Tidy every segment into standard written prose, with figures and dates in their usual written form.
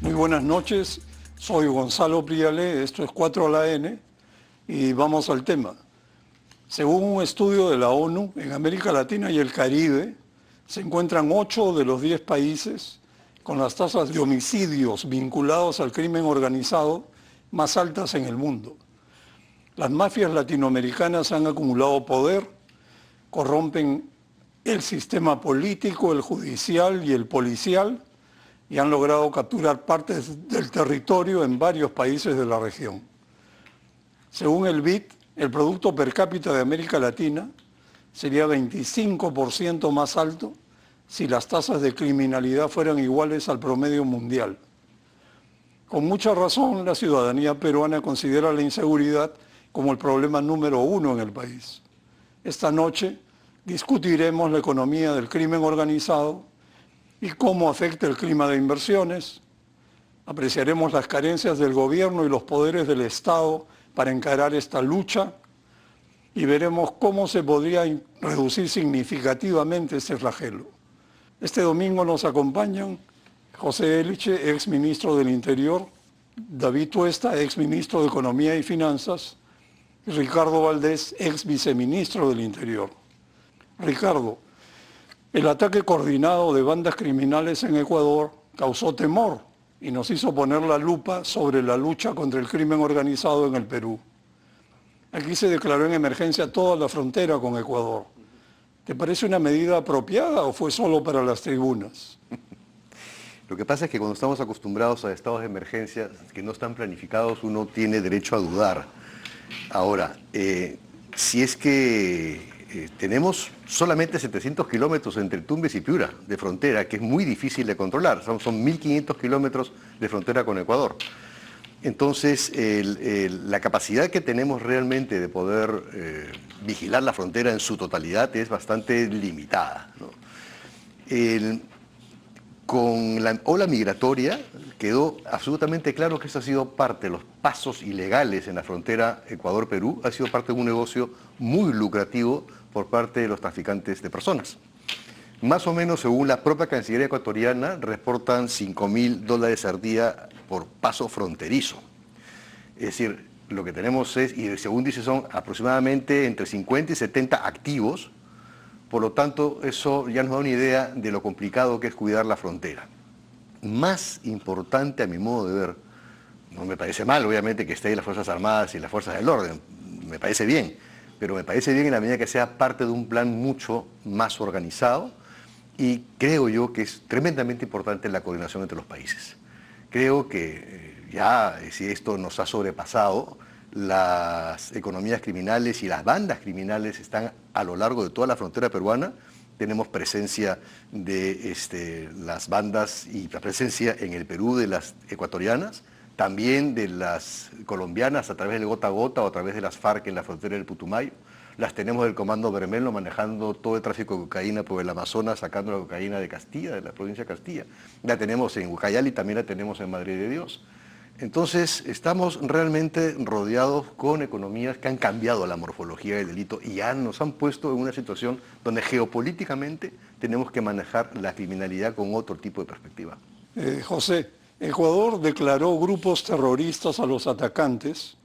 Muy buenas noches, soy Gonzalo Priale, esto es 4 a la N y vamos al tema. Según un estudio de la ONU, en América Latina y el Caribe se encuentran 8 de los 10 países con las tasas de homicidios vinculados al crimen organizado más altas en el mundo. Las mafias latinoamericanas han acumulado poder, corrompen el sistema político, el judicial y el policial, y han logrado capturar partes del territorio en varios países de la región. Según el BID, el Producto Per Cápita de América Latina sería 25% más alto si las tasas de criminalidad fueran iguales al promedio mundial. Con mucha razón, la ciudadanía peruana considera la inseguridad como el problema número 1 en el país. Esta noche discutiremos la economía del crimen organizado y cómo afecta el clima de inversiones. Apreciaremos las carencias del gobierno y los poderes del Estado para encarar esta lucha y veremos cómo se podría reducir significativamente este flagelo. Este domingo nos acompañan José Eliche, ex ministro del Interior, David Tuesta, ex ministro de Economía y Finanzas, y Ricardo Valdés, ex viceministro del Interior. Ricardo, el ataque coordinado de bandas criminales en Ecuador causó temor y nos hizo poner la lupa sobre la lucha contra el crimen organizado en el Perú. Aquí se declaró en emergencia toda la frontera con Ecuador. ¿Te parece una medida apropiada o fue solo para las tribunas? Lo que pasa es que cuando estamos acostumbrados a estados de emergencia que no están planificados, uno tiene derecho a dudar. Ahora, si es que tenemos solamente 700 kilómetros entre Tumbes y Piura de frontera, que es muy difícil de controlar. Son 1.500 kilómetros de frontera con Ecuador. Entonces, la capacidad que tenemos realmente de poder vigilar la frontera en su totalidad es bastante limitada, ¿no? Con la ola migratoria quedó absolutamente claro que esto ha sido parte de los pasos ilegales en la frontera Ecuador-Perú, ha sido parte de un negocio muy lucrativo por parte de los traficantes de personas. Más o menos, según la propia Cancillería ecuatoriana, reportan $5.000 al día por paso fronterizo. Es decir, lo que tenemos es, y según dice, son aproximadamente entre 50 y 70 activos. Por lo tanto, eso ya nos da una idea de lo complicado que es cuidar la frontera. Más importante, a mi modo de ver, no me parece mal, obviamente, que estén las Fuerzas Armadas y las Fuerzas del Orden, me parece bien, pero me parece bien en la medida que sea parte de un plan mucho más organizado, y creo yo que es tremendamente importante la coordinación entre los países. Creo que si esto nos ha sobrepasado, las economías criminales y las bandas criminales están a lo largo de toda la frontera peruana. Tenemos presencia de las bandas y la presencia en el Perú de las ecuatorianas, también de las colombianas a través del Gota a Gota o a través de las FARC en la frontera del Putumayo. Las tenemos del Comando Bermelo manejando todo el tráfico de cocaína por el Amazonas, sacando la cocaína de Castilla, de la provincia de Castilla. La tenemos en Ucayali y también la tenemos en Madre de Dios. Entonces, estamos realmente rodeados con economías que han cambiado la morfología del delito y ya nos han puesto en una situación donde geopolíticamente tenemos que manejar la criminalidad con otro tipo de perspectiva. José, Ecuador declaró grupos terroristas a los atacantes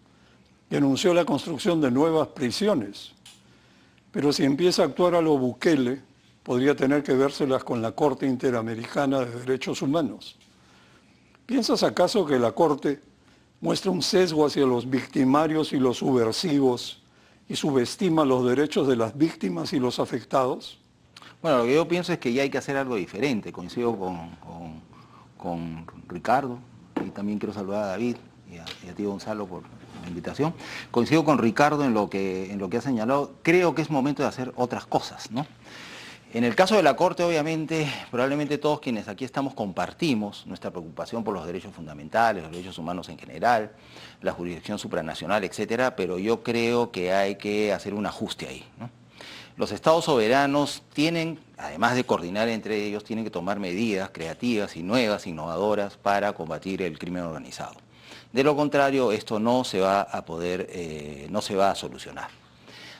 y anunció la construcción de nuevas prisiones. Pero si empieza a actuar a lo Bukele, podría tener que vérselas con la Corte Interamericana de Derechos Humanos. ¿Piensas acaso que la Corte muestra un sesgo hacia los victimarios y los subversivos y subestima los derechos de las víctimas y los afectados? Bueno, lo que yo pienso es que ya hay que hacer algo diferente. Coincido con Ricardo, y también quiero saludar a David y a ti, Gonzalo, por la invitación. Coincido con Ricardo en lo que ha señalado. Creo que es momento de hacer otras cosas, ¿no? En el caso de la Corte, obviamente, probablemente todos quienes aquí estamos compartimos nuestra preocupación por los derechos fundamentales, los derechos humanos en general, la jurisdicción supranacional, etcétera, pero yo creo que hay que hacer un ajuste ahí, ¿no? Los estados soberanos tienen, además de coordinar entre ellos, tienen que tomar medidas creativas y nuevas, innovadoras, para combatir el crimen organizado. De lo contrario, esto no se va a poder, no se va a solucionar.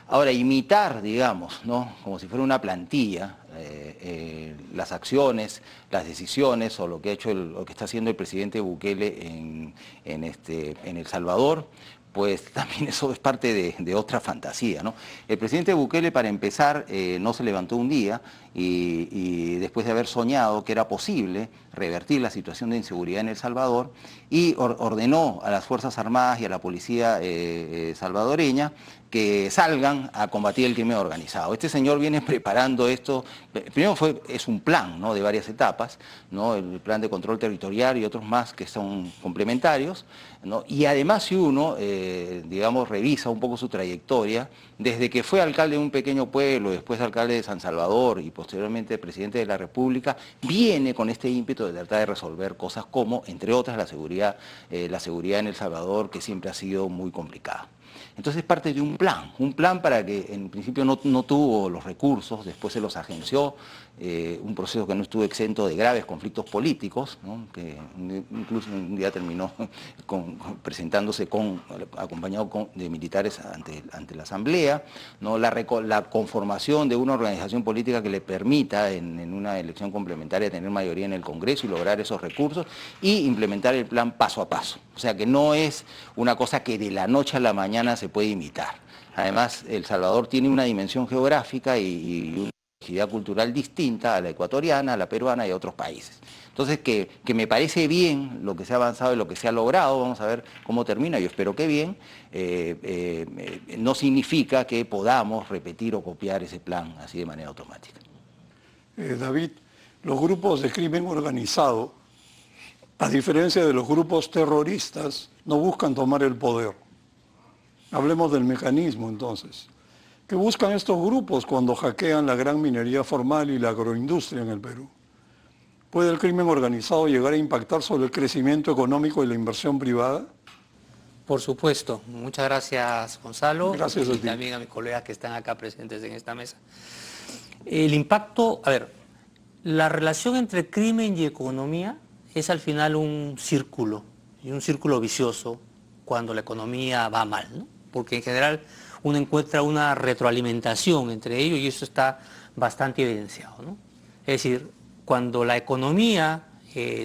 Ahora, imitar, digamos, ¿no?, como si fuera una plantilla, las acciones, las decisiones o lo que ha hecho lo que está haciendo el presidente Bukele en El Salvador, pues también eso es parte de otra fantasía, ¿no? El presidente Bukele, para empezar, no se levantó un día y después de haber soñado que era posible revertir la situación de inseguridad en El Salvador, y ordenó a las Fuerzas Armadas y a la policía salvadoreña que salgan a combatir el crimen organizado. Este señor viene preparando esto, primero es un plan, ¿no?, de varias etapas, ¿no?, el plan de control territorial y otros más que son complementarios, ¿no? Y además, si uno, digamos, revisa un poco su trayectoria, desde que fue alcalde de un pequeño pueblo, después alcalde de San Salvador y posteriormente presidente de la República, viene con este ímpetu de tratar de resolver cosas como, entre otras, la seguridad en El Salvador, que siempre ha sido muy complicada. Entonces parte de un plan para que en principio no tuvo los recursos, después se los agenció, un proceso que no estuvo exento de graves conflictos políticos, ¿no?, que incluso un día terminó presentándose acompañado de militares ante la Asamblea, ¿no?, la conformación de una organización política que le permita en una elección complementaria tener mayoría en el Congreso y lograr esos recursos, y implementar el plan paso a paso. O sea que no es una cosa que de la noche a la mañana se puede imitar. Además, El Salvador tiene una dimensión geográfica y una diversidad cultural distinta a la ecuatoriana, a la peruana y a otros países. Entonces, que me parece bien lo que se ha avanzado y lo que se ha logrado, vamos a ver cómo termina, yo espero que bien, no significa que podamos repetir o copiar ese plan así de manera automática. David, los grupos de crimen organizado, a diferencia de los grupos terroristas, no buscan tomar el poder. Hablemos del mecanismo entonces. ¿Qué buscan estos grupos cuando hackean la gran minería formal y la agroindustria en el Perú? ¿Puede el crimen organizado llegar a impactar sobre el crecimiento económico y la inversión privada? Por supuesto. Muchas gracias, Gonzalo. Gracias a ti. Y también a mis colegas que están acá presentes en esta mesa. El impacto, la relación entre crimen y economía es al final un círculo, y un círculo vicioso cuando la economía va mal, ¿no? Porque en general uno encuentra una retroalimentación entre ellos y eso está bastante evidenciado, ¿no? Es decir, cuando la economía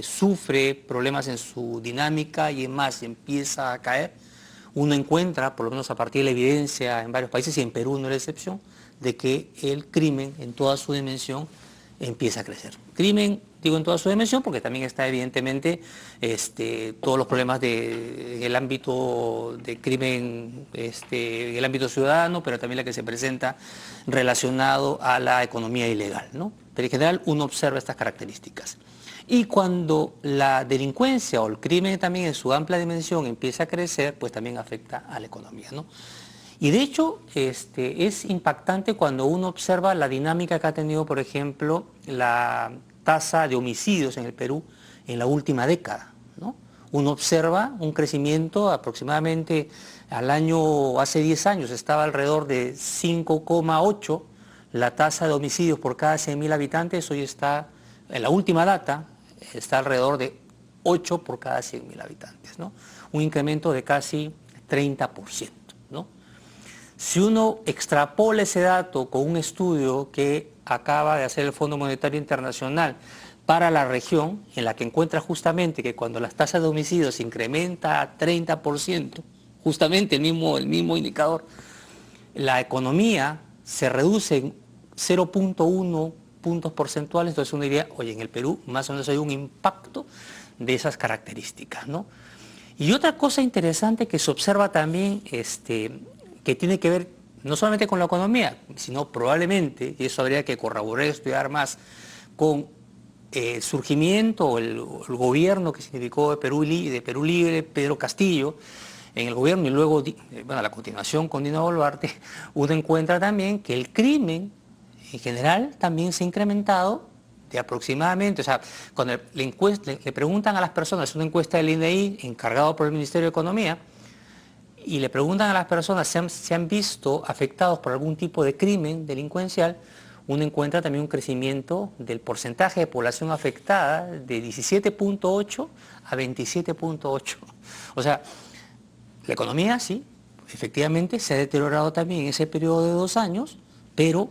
sufre problemas en su dinámica y en más empieza a caer, uno encuentra, por lo menos a partir de la evidencia en varios países, y en Perú no es la excepción, de que el crimen en toda su dimensión empieza a crecer. Crimen, digo en toda su dimensión, porque también está evidentemente todos los problemas en el ámbito de crimen, en el ámbito ciudadano, pero también la que se presenta relacionado a la economía ilegal, ¿no? Pero en general uno observa estas características. Y cuando la delincuencia o el crimen también en su amplia dimensión empieza a crecer, pues también afecta a la economía, ¿no? Y de hecho es impactante cuando uno observa la dinámica que ha tenido, por ejemplo, la tasa de homicidios en el Perú en la última década, ¿no? Uno observa un crecimiento aproximadamente al año, hace 10 años estaba alrededor de 5,8 la tasa de homicidios por cada 100.000 habitantes, hoy está, en la última data, está alrededor de 8 por cada 100.000 habitantes, ¿no? Un incremento de casi 30%, ¿no? Si uno extrapola ese dato con un estudio que acaba de hacer el Fondo Monetario Internacional para la región, en la que encuentra justamente que cuando las tasas de homicidios se incrementa a 30%, justamente el mismo indicador, la economía se reduce en 0,1 puntos porcentuales, entonces uno diría, oye, en el Perú más o menos hay un impacto de esas características, ¿no? Y otra cosa interesante que se observa también, que tiene que ver no solamente con la economía, sino probablemente, y eso habría que corroborar y estudiar más, con el surgimiento o el gobierno que significó de Perú Libre, Pedro Castillo, en el gobierno, y luego, bueno, a la continuación con Dino Boluarte, uno encuentra también que el crimen en general también se ha incrementado de aproximadamente, o sea, cuando le preguntan a las personas, es una encuesta del INEI encargado por el Ministerio de Economía, y le preguntan a las personas si se han visto afectados por algún tipo de crimen delincuencial, uno encuentra también un crecimiento del porcentaje de población afectada de 17,8 a 27,8. O sea, la economía sí, efectivamente se ha deteriorado también en ese periodo de 2 años, pero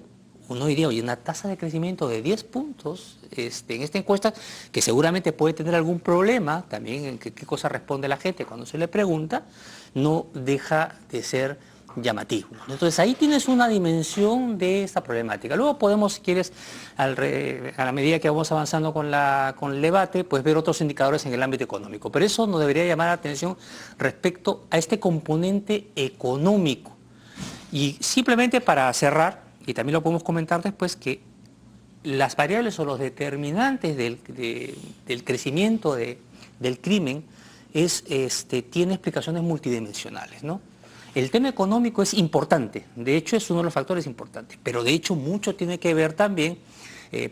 uno diría, oye, una tasa de crecimiento de 10 puntos en esta encuesta, que seguramente puede tener algún problema, también en qué cosa responde la gente cuando se le pregunta, no deja de ser llamativo. Entonces ahí tienes una dimensión de esta problemática. Luego podemos, si quieres, a la medida que vamos avanzando con el debate, pues ver otros indicadores en el ámbito económico. Pero eso nos debería llamar la atención respecto a este componente económico. Y simplemente para cerrar, y también lo podemos comentar después, que las variables o los determinantes del crecimiento del crimen tiene explicaciones multidimensionales, ¿no? El tema económico es importante, de hecho es uno de los factores importantes, pero de hecho mucho tiene que ver también,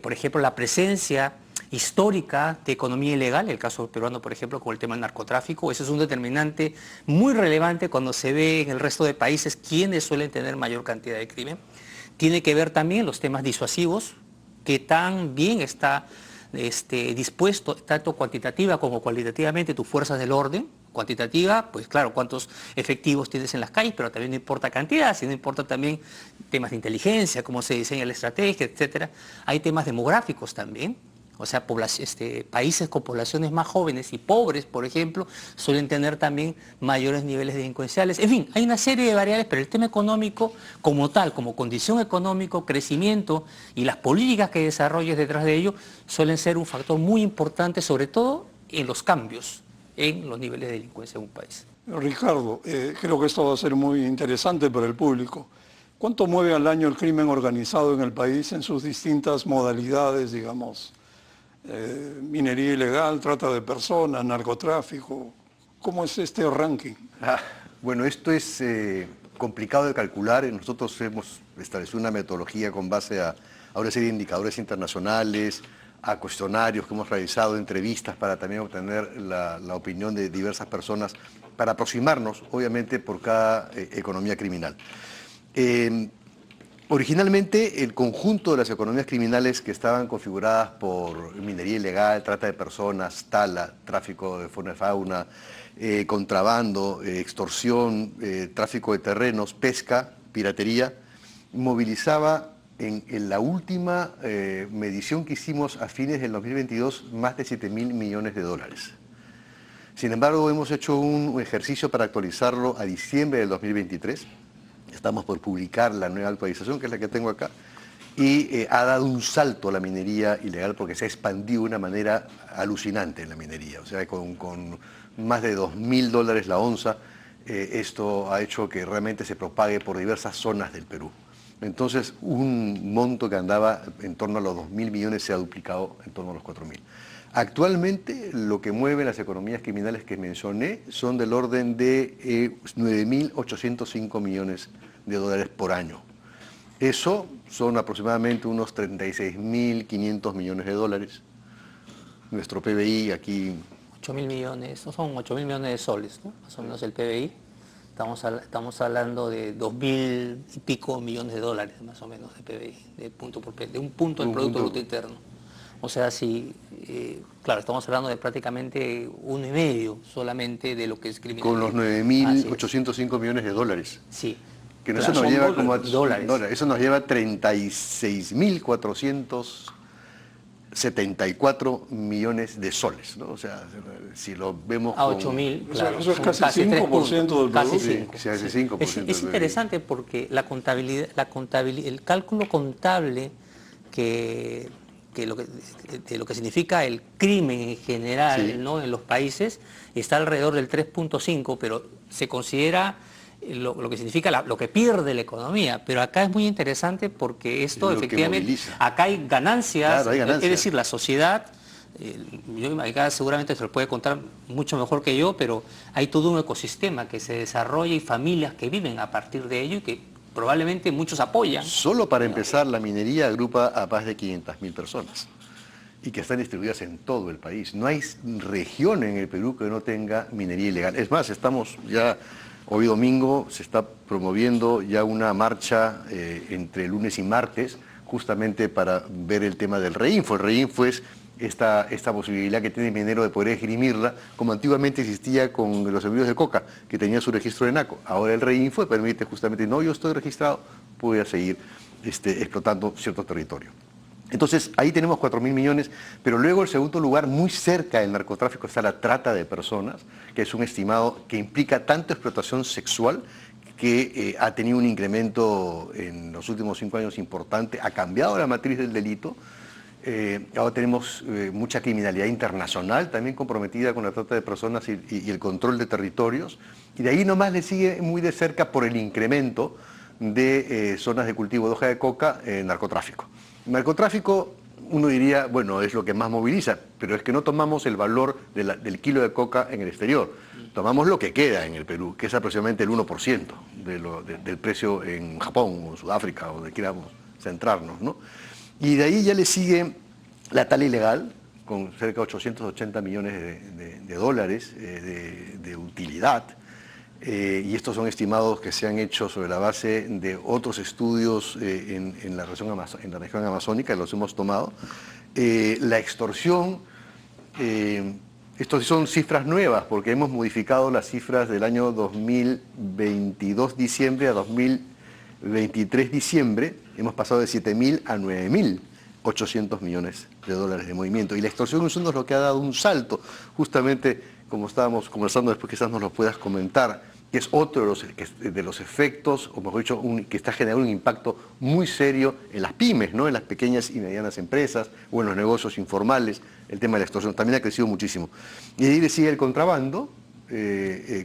por ejemplo, la presencia histórica de economía ilegal, el caso peruano, por ejemplo, con el tema del narcotráfico. Ese es un determinante muy relevante cuando se ve en el resto de países quienes suelen tener mayor cantidad de crimen. Tiene que ver también los temas disuasivos, que tan bien está dispuesto, tanto cuantitativa como cualitativamente, tus fuerzas del orden. Cuantitativa, pues claro, cuántos efectivos tienes en las calles, pero también no importa cantidad, sino importa también temas de inteligencia, cómo se diseña la estrategia, etcétera. Hay temas demográficos también, o sea, países con poblaciones más jóvenes y pobres, por ejemplo, suelen tener también mayores niveles delincuenciales. En fin, hay una serie de variables, pero el tema económico como tal, como condición económica, crecimiento y las políticas que desarrolles detrás de ello suelen ser un factor muy importante, sobre todo en los cambios en los niveles de delincuencia en un país. Ricardo, creo que esto va a ser muy interesante para el público. ¿Cuánto mueve al año el crimen organizado en el país en sus distintas modalidades, digamos? Minería ilegal, trata de personas, narcotráfico. ¿Cómo es este ranking? Bueno, esto es complicado de calcular. Nosotros hemos establecido una metodología con base a una serie de indicadores internacionales, a cuestionarios que hemos realizado, entrevistas para también obtener la opinión de diversas personas, para aproximarnos, obviamente, por cada economía criminal. Originalmente, el conjunto de las economías criminales que estaban configuradas por minería ilegal, trata de personas, tala, tráfico de fauna, contrabando, extorsión, tráfico de terrenos, pesca, piratería, movilizaba en la última medición que hicimos a fines del 2022 más de 7.000 millones de dólares. Sin embargo, hemos hecho un ejercicio para actualizarlo a diciembre del 2023. Estamos por publicar la nueva actualización, que es la que tengo acá, y ha dado un salto a la minería ilegal porque se ha expandido de una manera alucinante en la minería. O sea, con más de $2.000 la onza, esto ha hecho que realmente se propague por diversas zonas del Perú. Entonces, un monto que andaba en torno a los 2.000 millones se ha duplicado en torno a los 4.000. Actualmente, lo que mueven las economías criminales que mencioné son del orden de 9.805 millones de dólares por año. Eso son aproximadamente unos 36.500 millones de dólares. Nuestro PBI aquí... 8.000 millones, no son 8.000 millones de soles, ¿no? Más o menos el PBI. Estamos hablando de 2.000 y pico millones de dólares, más o menos, de PBI, de un punto del Producto Bruto Interno. O sea, si, claro, estamos hablando de prácticamente 1,5 solamente de lo que es criminal. Con los 9.805 millones de dólares. Sí. Que claro, eso nos lleva como a dólares. Eso nos lleva a 36.474 millones de soles, ¿no? O sea, si lo vemos a 8.000, claro, eso es casi 5% del producto. Casi 5%. Es interesante porque la contabilidad, el cálculo contable de lo que significa el crimen en general, sí, ¿no?, en los países, está alrededor del 3.5, pero se considera lo que significa lo que pierde la economía. Pero acá es muy interesante porque esto efectivamente, acá hay ganancias, claro, hay ganancias. Es decir, la sociedad, acá seguramente se lo puede contar mucho mejor que yo, pero hay todo un ecosistema que se desarrolla y familias que viven a partir de ello y que probablemente muchos apoyan. Solo para empezar, la minería agrupa a más de 500.000 personas y que están distribuidas en todo el país. No hay región en el Perú que no tenga minería ilegal. Es más, estamos ya, hoy domingo, se está promoviendo ya una marcha entre lunes y martes, justamente para ver el tema del REINFO. El REINFO es esta posibilidad que tiene el minero de poder esgrimirla, como antiguamente existía con los servicios de coca, que tenía su registro de NACO. Ahora el REINFO permite justamente, no, yo estoy registrado, voy a seguir explotando cierto territorio. Entonces, ahí tenemos 4.000 millones, pero luego, en segundo lugar, muy cerca del narcotráfico está la trata de personas, que es un estimado que implica tanto explotación sexual, que ha tenido un incremento en los últimos 5 años importante, ha cambiado la matriz del delito. Ahora tenemos mucha criminalidad internacional también comprometida con la trata de personas y el control de territorios, y de ahí nomás le sigue muy de cerca por el incremento de zonas de cultivo de hoja de coca, narcotráfico. Narcotráfico, uno diría, bueno, es lo que más moviliza, pero es que no tomamos el valor del kilo de coca en el exterior. Tomamos lo que queda en el Perú, que es aproximadamente el 1% del precio en Japón o Sudáfrica, o donde queramos centrarnos, ¿no? Y de ahí ya le sigue la tala ilegal, con cerca de 880 millones de dólares de utilidad. Y estos son estimados que se han hecho sobre la base de otros estudios en la región amazónica, los hemos tomado. La extorsión, estos son cifras nuevas, porque hemos modificado las cifras del año 2022 diciembre a 2023 diciembre, hemos pasado de 7.000 a 9.800 millones de dólares de movimiento. Y la extorsión es lo que ha dado un salto, justamente como estábamos conversando, después quizás nos lo puedas comentar, que es otro de los efectos, o mejor dicho, que está generando un impacto muy serio en las pymes, ¿no? En las pequeñas y medianas empresas o en los negocios informales. El tema de la extorsión también ha crecido muchísimo. Y ahí le sigue el contrabando,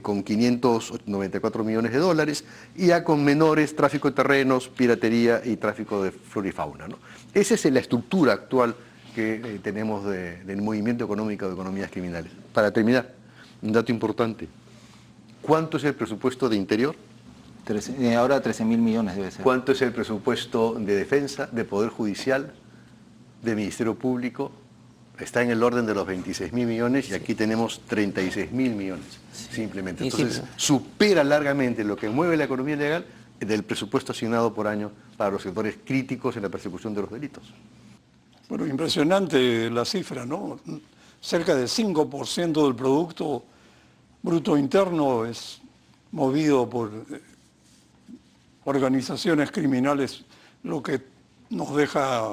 con 594 millones de dólares, y ya con menores, tráfico de terrenos, piratería y tráfico de flora y fauna, ¿no? Esa es la estructura actual que tenemos del movimiento económico de economías criminales. Para terminar, un dato importante. ¿Cuánto es el presupuesto de Interior? Ahora 13.000 millones debe ser. ¿Cuánto es el presupuesto de Defensa, de Poder Judicial, de Ministerio Público? Está en el orden de los 26.000 millones y aquí tenemos 36.000 millones, simplemente. Entonces, supera largamente lo que mueve la economía legal del presupuesto asignado por año para los sectores críticos en la persecución de los delitos. Bueno, impresionante la cifra, ¿no? Cerca de 5% del Producto Bruto Interno es movido por organizaciones criminales, lo que nos deja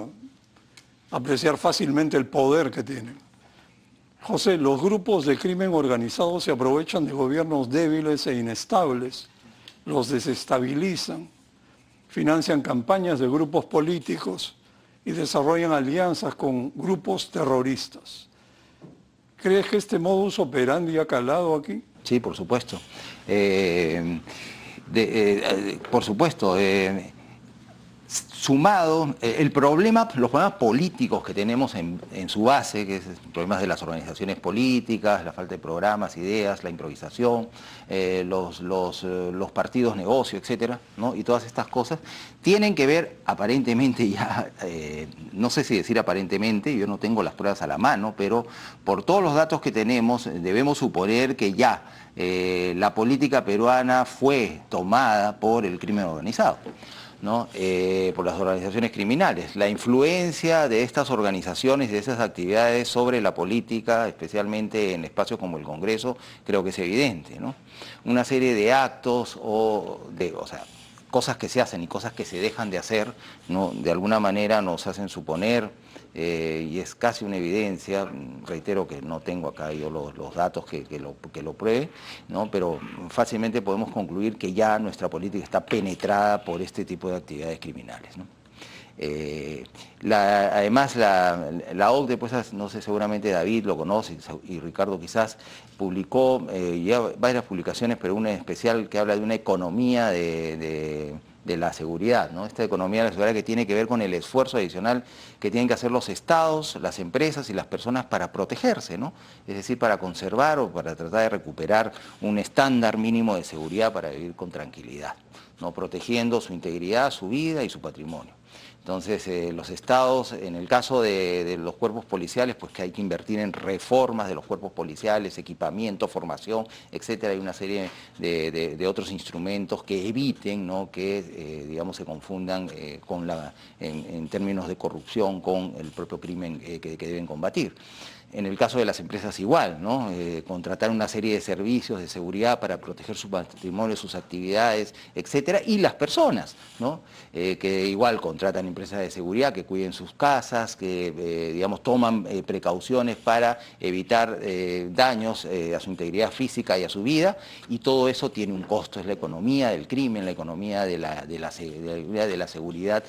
apreciar fácilmente el poder que tienen. José, los grupos de crimen organizado se aprovechan de gobiernos débiles e inestables, los desestabilizan, financian campañas de grupos políticos y desarrollan alianzas con grupos terroristas. ¿Crees que este modus operandi ha calado aquí? Sí, por supuesto. Por supuesto. Sumado, los problemas políticos que tenemos en su base, que es problemas de las organizaciones políticas, la falta de programas, ideas, la improvisación, los partidos negocio, etcétera, ¿no? Y todas estas cosas tienen que ver aparentemente ya, no sé si decir aparentemente, yo no tengo las pruebas a la mano, pero por todos los datos que tenemos debemos suponer que ya la política peruana fue tomada por el crimen organizado, ¿no? Por las organizaciones criminales. La influencia de estas organizaciones, de esas actividades sobre la política, especialmente en espacios como el Congreso, creo que es evidente, ¿no? Una serie de actos cosas que se hacen y cosas que se dejan de hacer, ¿no? De alguna manera nos hacen suponer, y es casi una evidencia, reitero que no tengo acá yo los datos que lo pruebe, ¿no? Pero fácilmente podemos concluir que ya nuestra política está penetrada por este tipo de actividades criminales, ¿no? Además la OCDE, pues no sé, seguramente David lo conoce y Ricardo quizás, publicó ya varias publicaciones, pero una especial que habla de una economía de la seguridad, ¿no? Esta economía de la seguridad que tiene que ver con el esfuerzo adicional que tienen que hacer los estados, las empresas y las personas para protegerse, ¿no? Es decir, para conservar o para tratar de recuperar un estándar mínimo de seguridad para vivir con tranquilidad, ¿no? Protegiendo su integridad, su vida y su patrimonio. Entonces, los estados, en el caso de los cuerpos policiales, pues que hay que invertir en reformas de los cuerpos policiales, equipamiento, formación, etcétera. Hay una serie de otros instrumentos que eviten, ¿no?, que, digamos, se confundan en términos de corrupción con el propio crimen que deben combatir. En el caso de las empresas igual, ¿no? Contratar una serie de servicios de seguridad para proteger su patrimonio, sus actividades, etcétera, y las personas, ¿no? Que igual contratan empresas de seguridad que cuiden sus casas, que digamos toman precauciones para evitar daños a su integridad física y a su vida, y todo eso tiene un costo, es la economía del crimen, la economía de la seguridad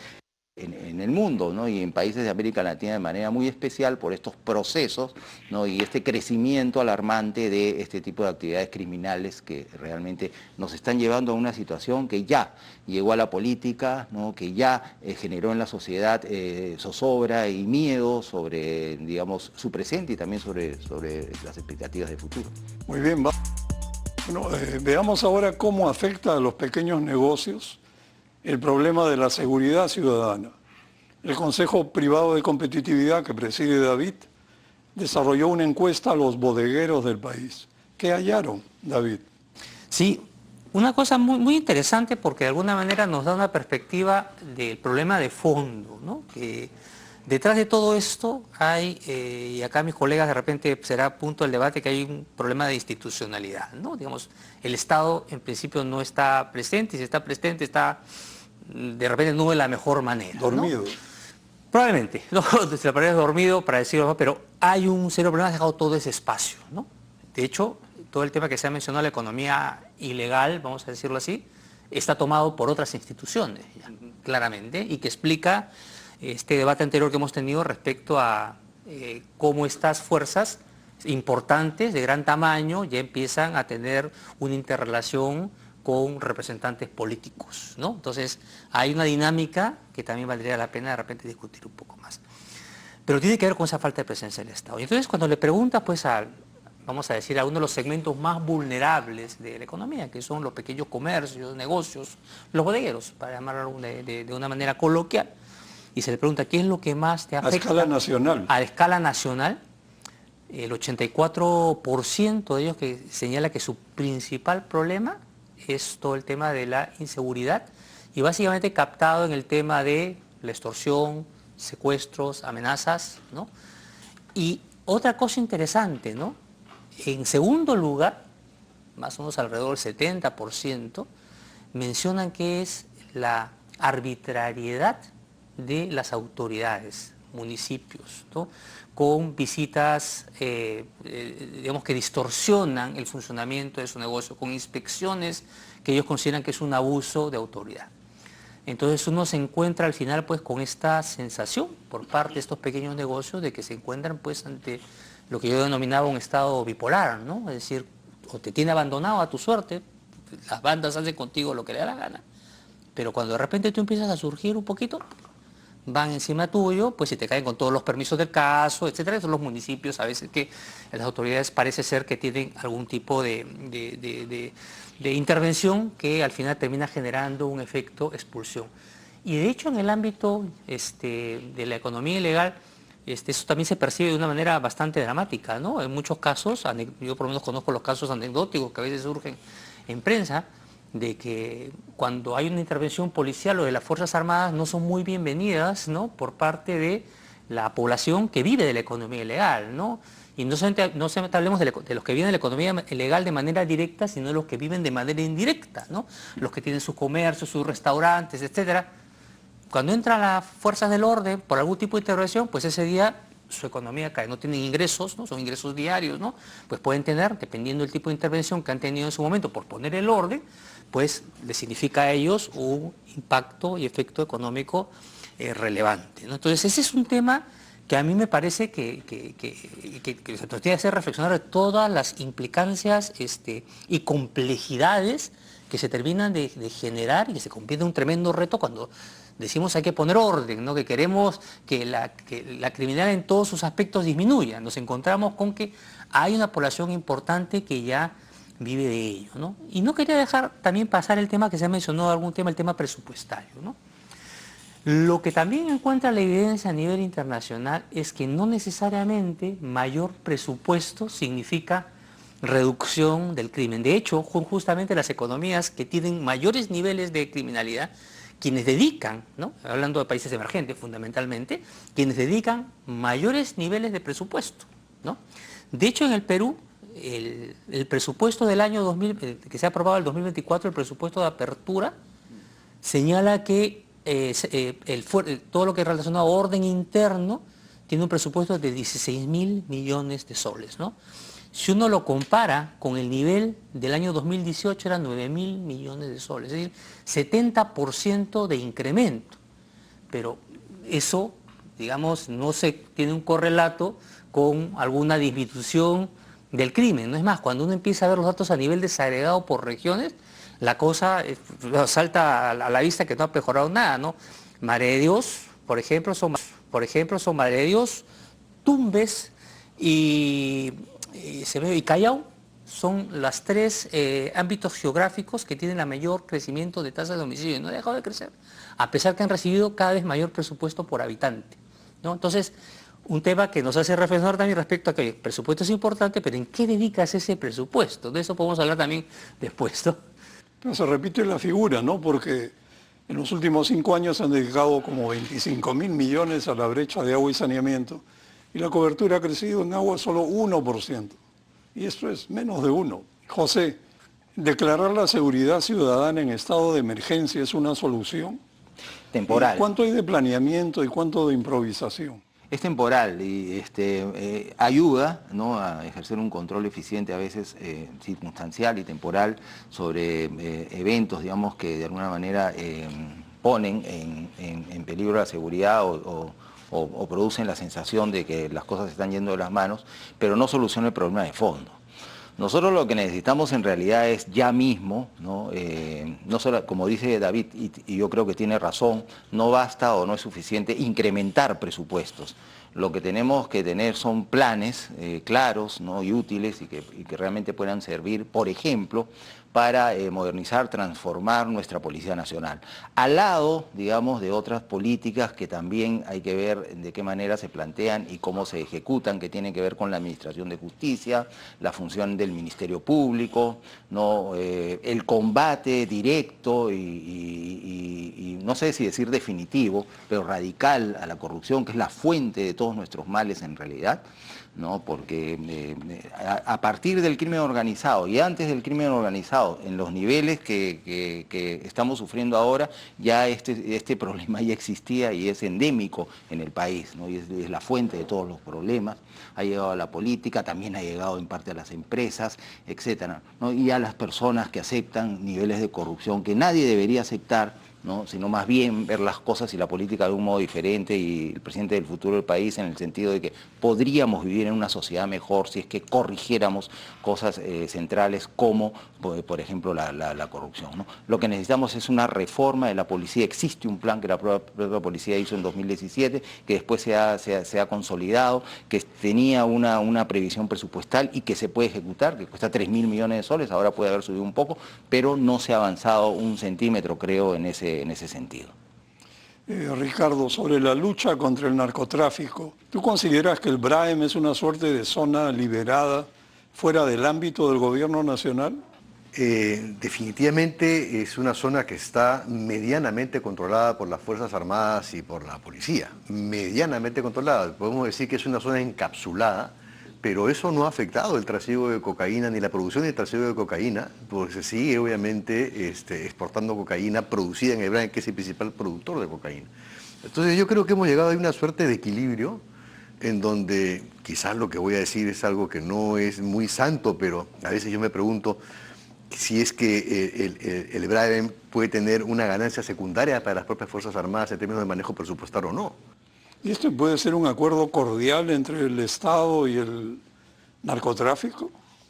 en el mundo, ¿no? Y en países de América Latina de manera muy especial por estos procesos, ¿no?, y este crecimiento alarmante de este tipo de actividades criminales que realmente nos están llevando a una situación que ya llegó a la política, ¿no?, que ya generó en la sociedad zozobra y miedo sobre, digamos, su presente y también sobre las expectativas de futuro. Muy bien, bueno, veamos ahora cómo afecta a los pequeños negocios el problema de la seguridad ciudadana. El Consejo Privado de Competitividad que preside David desarrolló una encuesta a los bodegueros del país. ¿Qué hallaron, David? Sí, una cosa muy interesante porque de alguna manera nos da una perspectiva del problema de fondo, ¿no? Que detrás de todo esto hay, y acá mis colegas de repente será punto del debate, que hay un problema de institucionalidad, ¿no? Digamos, el Estado en principio no está presente, y si está presente está de repente no de la mejor manera, Dormido. ¿no? Probablemente, no se la palabra dormido para decirlo, pero hay un serio problema, ha dejado todo ese espacio, ¿no? De hecho, todo el tema que se ha mencionado, la economía ilegal, vamos a decirlo así, está tomado por otras instituciones, ya, claramente, y que explica este debate anterior que hemos tenido respecto a cómo estas fuerzas importantes, de gran tamaño, ya empiezan a tener una interrelación con representantes políticos, ¿no? Entonces, hay una dinámica que también valdría la pena de repente discutir un poco más. Pero tiene que ver con esa falta de presencia del Estado. Y entonces, cuando le preguntas, pues, vamos a decir, a uno de los segmentos más vulnerables de la economía, que son los pequeños comercios, negocios, los bodegueros, para llamarlo de una manera coloquial, y se le pregunta, ¿qué es lo que más te afecta? A escala nacional. A escala nacional, el 84% de ellos que señala que su principal problema es todo el tema de la inseguridad y básicamente captado en el tema de la extorsión, secuestros, amenazas, ¿no? Y otra cosa interesante, ¿no? En segundo lugar, más o menos alrededor del 70%, mencionan que es la arbitrariedad de las autoridades, municipios, ¿no?, con visitas, digamos, que distorsionan el funcionamiento de su negocio, con inspecciones que ellos consideran que es un abuso de autoridad. Entonces uno se encuentra al final pues con esta sensación por parte de estos pequeños negocios de que se encuentran pues ante lo que yo denominaba un estado bipolar, ¿no? Es decir, o te tiene abandonado a tu suerte, las bandas hacen contigo lo que le da la gana, pero cuando de repente tú empiezas a surgir un poquito, van encima tuyo, pues si te caen con todos los permisos del caso, etcétera. Son los municipios a veces que las autoridades parece ser que tienen algún tipo de intervención que al final termina generando un efecto expulsión. Y de hecho en el ámbito de la economía ilegal, eso también se percibe de una manera bastante dramática, ¿no? En muchos casos, yo por lo menos conozco los casos anecdóticos que a veces surgen en prensa, de que cuando hay una intervención policial o de las Fuerzas Armadas no son muy bienvenidas, ¿no?, por parte de la población que vive de la economía ilegal, ¿no? Y no solamente hablemos de los que viven de la economía ilegal de manera directa, sino de los que viven de manera indirecta, ¿no? Los que tienen sus comercios, sus restaurantes, etcétera. Cuando entran las fuerzas del orden por algún tipo de intervención, pues ese día su economía cae, no tienen ingresos, ¿no? Son ingresos diarios, ¿no? Pues pueden tener, dependiendo del tipo de intervención que han tenido en su momento por poner el orden, pues les significa a ellos un impacto y efecto económico relevante, ¿no? Entonces ese es un tema que a mí me parece que se nos tiene que hacer reflexionar de todas las implicancias y complejidades que se terminan de generar y que se convierte en un tremendo reto cuando decimos hay que poner orden, ¿no?, que queremos que la criminalidad en todos sus aspectos disminuya. Nos encontramos con que hay una población importante que ya vive de ello, ¿no? Y no quería dejar también pasar el tema que se ha mencionado, algún tema, el tema presupuestario, ¿no? Lo que también encuentra la evidencia a nivel internacional es que no necesariamente mayor presupuesto significa reducción del crimen. De hecho, justamente las economías que tienen mayores niveles de criminalidad, quienes dedican, ¿no?, hablando de países emergentes fundamentalmente, quienes dedican mayores niveles de presupuesto, ¿no? De hecho, en el Perú, el presupuesto del año 2000, que se ha aprobado el 2024, el presupuesto de apertura, señala que todo lo que es relacionado a orden interno tiene un presupuesto de 16.000 millones de soles, ¿no? Si uno lo compara con el nivel del año 2018, eran 9.000 millones de soles, es decir, 70% de incremento. Pero eso, digamos, no se tiene un correlato con alguna disminución del crimen. No es más, cuando uno empieza a ver los datos a nivel desagregado por regiones, la cosa salta a la vista que no ha mejorado nada, ¿no? Madre de Dios, por ejemplo, son Madre de Dios, Tumbes y Callao son las tres ámbitos geográficos que tienen el mayor crecimiento de tasa de homicidio y no ha dejado de crecer, a pesar que han recibido cada vez mayor presupuesto por habitante, ¿no? Entonces, un tema que nos hace reflexionar también respecto a que el presupuesto es importante, pero ¿en qué dedicas ese presupuesto? De eso podemos hablar también después, ¿no? Pero se repite la figura, ¿no? Porque en los últimos 5 años se han dedicado como 25.000 millones a la brecha de agua y saneamiento y la cobertura ha crecido en agua solo 1%. Y esto es menos de 1. José, ¿declarar la seguridad ciudadana en estado de emergencia es una solución? Temporal. ¿Y cuánto hay de planeamiento y cuánto de improvisación? Es temporal y ayuda, ¿no?, a ejercer un control eficiente, a veces circunstancial y temporal, sobre eventos, digamos, que de alguna manera ponen en peligro la seguridad o producen la sensación de que las cosas se están yendo de las manos, pero no soluciona el problema de fondo. Nosotros lo que necesitamos en realidad es ya mismo, ¿no? No solo, como dice David, y yo creo que tiene razón, no basta o no es suficiente incrementar presupuestos. Lo que tenemos que tener son planes claros, ¿no?, y útiles y que realmente puedan servir, por ejemplo, para modernizar, transformar nuestra Policía Nacional. Al lado, digamos, de otras políticas que también hay que ver de qué manera se plantean y cómo se ejecutan, que tienen que ver con la administración de justicia, la función del Ministerio Público, ¿no?, el combate directo y no sé si decir definitivo, pero radical a la corrupción, que es la fuente de todos nuestros males en realidad, ¿no? Porque a partir del crimen organizado y antes del crimen organizado, en los niveles que estamos sufriendo ahora, ya este problema ya existía y es endémico en el país, ¿no? Y es la fuente de todos los problemas. Ha llegado a la política, también ha llegado en parte a las empresas, etcétera, ¿no? Y a las personas que aceptan niveles de corrupción que nadie debería aceptar, ¿no?, sino más bien ver las cosas y la política de un modo diferente y el presidente del futuro del país, en el sentido de que podríamos vivir en una sociedad mejor si es que corrigiéramos cosas centrales como, por ejemplo, la corrupción, ¿no? Lo que necesitamos es una reforma de la policía. Existe un plan que la propia policía hizo en 2017, que después se ha consolidado, que tenía una previsión presupuestal y que se puede ejecutar, que cuesta 3.000 millones de soles, ahora puede haber subido un poco, pero no se ha avanzado un centímetro, creo, en ese sentido. Ricardo, sobre la lucha contra el narcotráfico, ¿tú consideras que el BRAEM es una suerte de zona liberada fuera del ámbito del gobierno nacional? Definitivamente es una zona que está medianamente controlada por las Fuerzas Armadas y por la policía. Medianamente controlada. Podemos decir que es una zona encapsulada, pero eso no ha afectado el trasiego de cocaína ni la producción y el trasiego de cocaína, porque se sigue obviamente exportando cocaína producida en el BRAEM, que es el principal productor de cocaína. Entonces yo creo que hemos llegado a una suerte de equilibrio en donde quizás lo que voy a decir es algo que no es muy santo, pero a veces yo me pregunto si es que el BRAEM puede tener una ganancia secundaria para las propias Fuerzas Armadas en términos de manejo presupuestario o no. ¿Y esto puede ser un acuerdo cordial entre el Estado y el narcotráfico?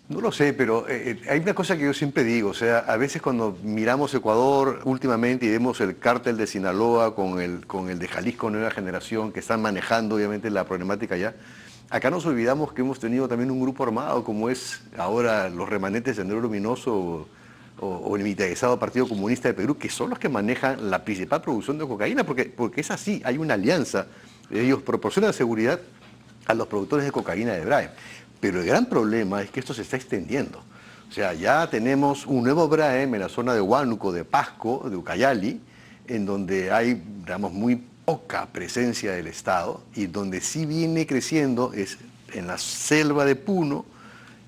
No lo sé, pero hay una cosa que yo siempre digo, o sea, a veces cuando miramos Ecuador últimamente y vemos el cártel de Sinaloa con el de Jalisco Nueva Generación, que están manejando obviamente la problemática allá, acá nos olvidamos que hemos tenido también un grupo armado como es ahora los remanentes de Sendero Luminoso o el militarizado Partido Comunista de Perú, que son los que manejan la principal producción de cocaína, porque es así, hay una alianza, ellos proporcionan seguridad a los productores de cocaína de Braem. Pero el gran problema es que esto se está extendiendo. O sea, ya tenemos un nuevo Braem en la zona de Huánuco, de Pasco, de Ucayali, en donde hay, digamos, muy poca presencia del Estado y donde sí viene creciendo es en la selva de Puno,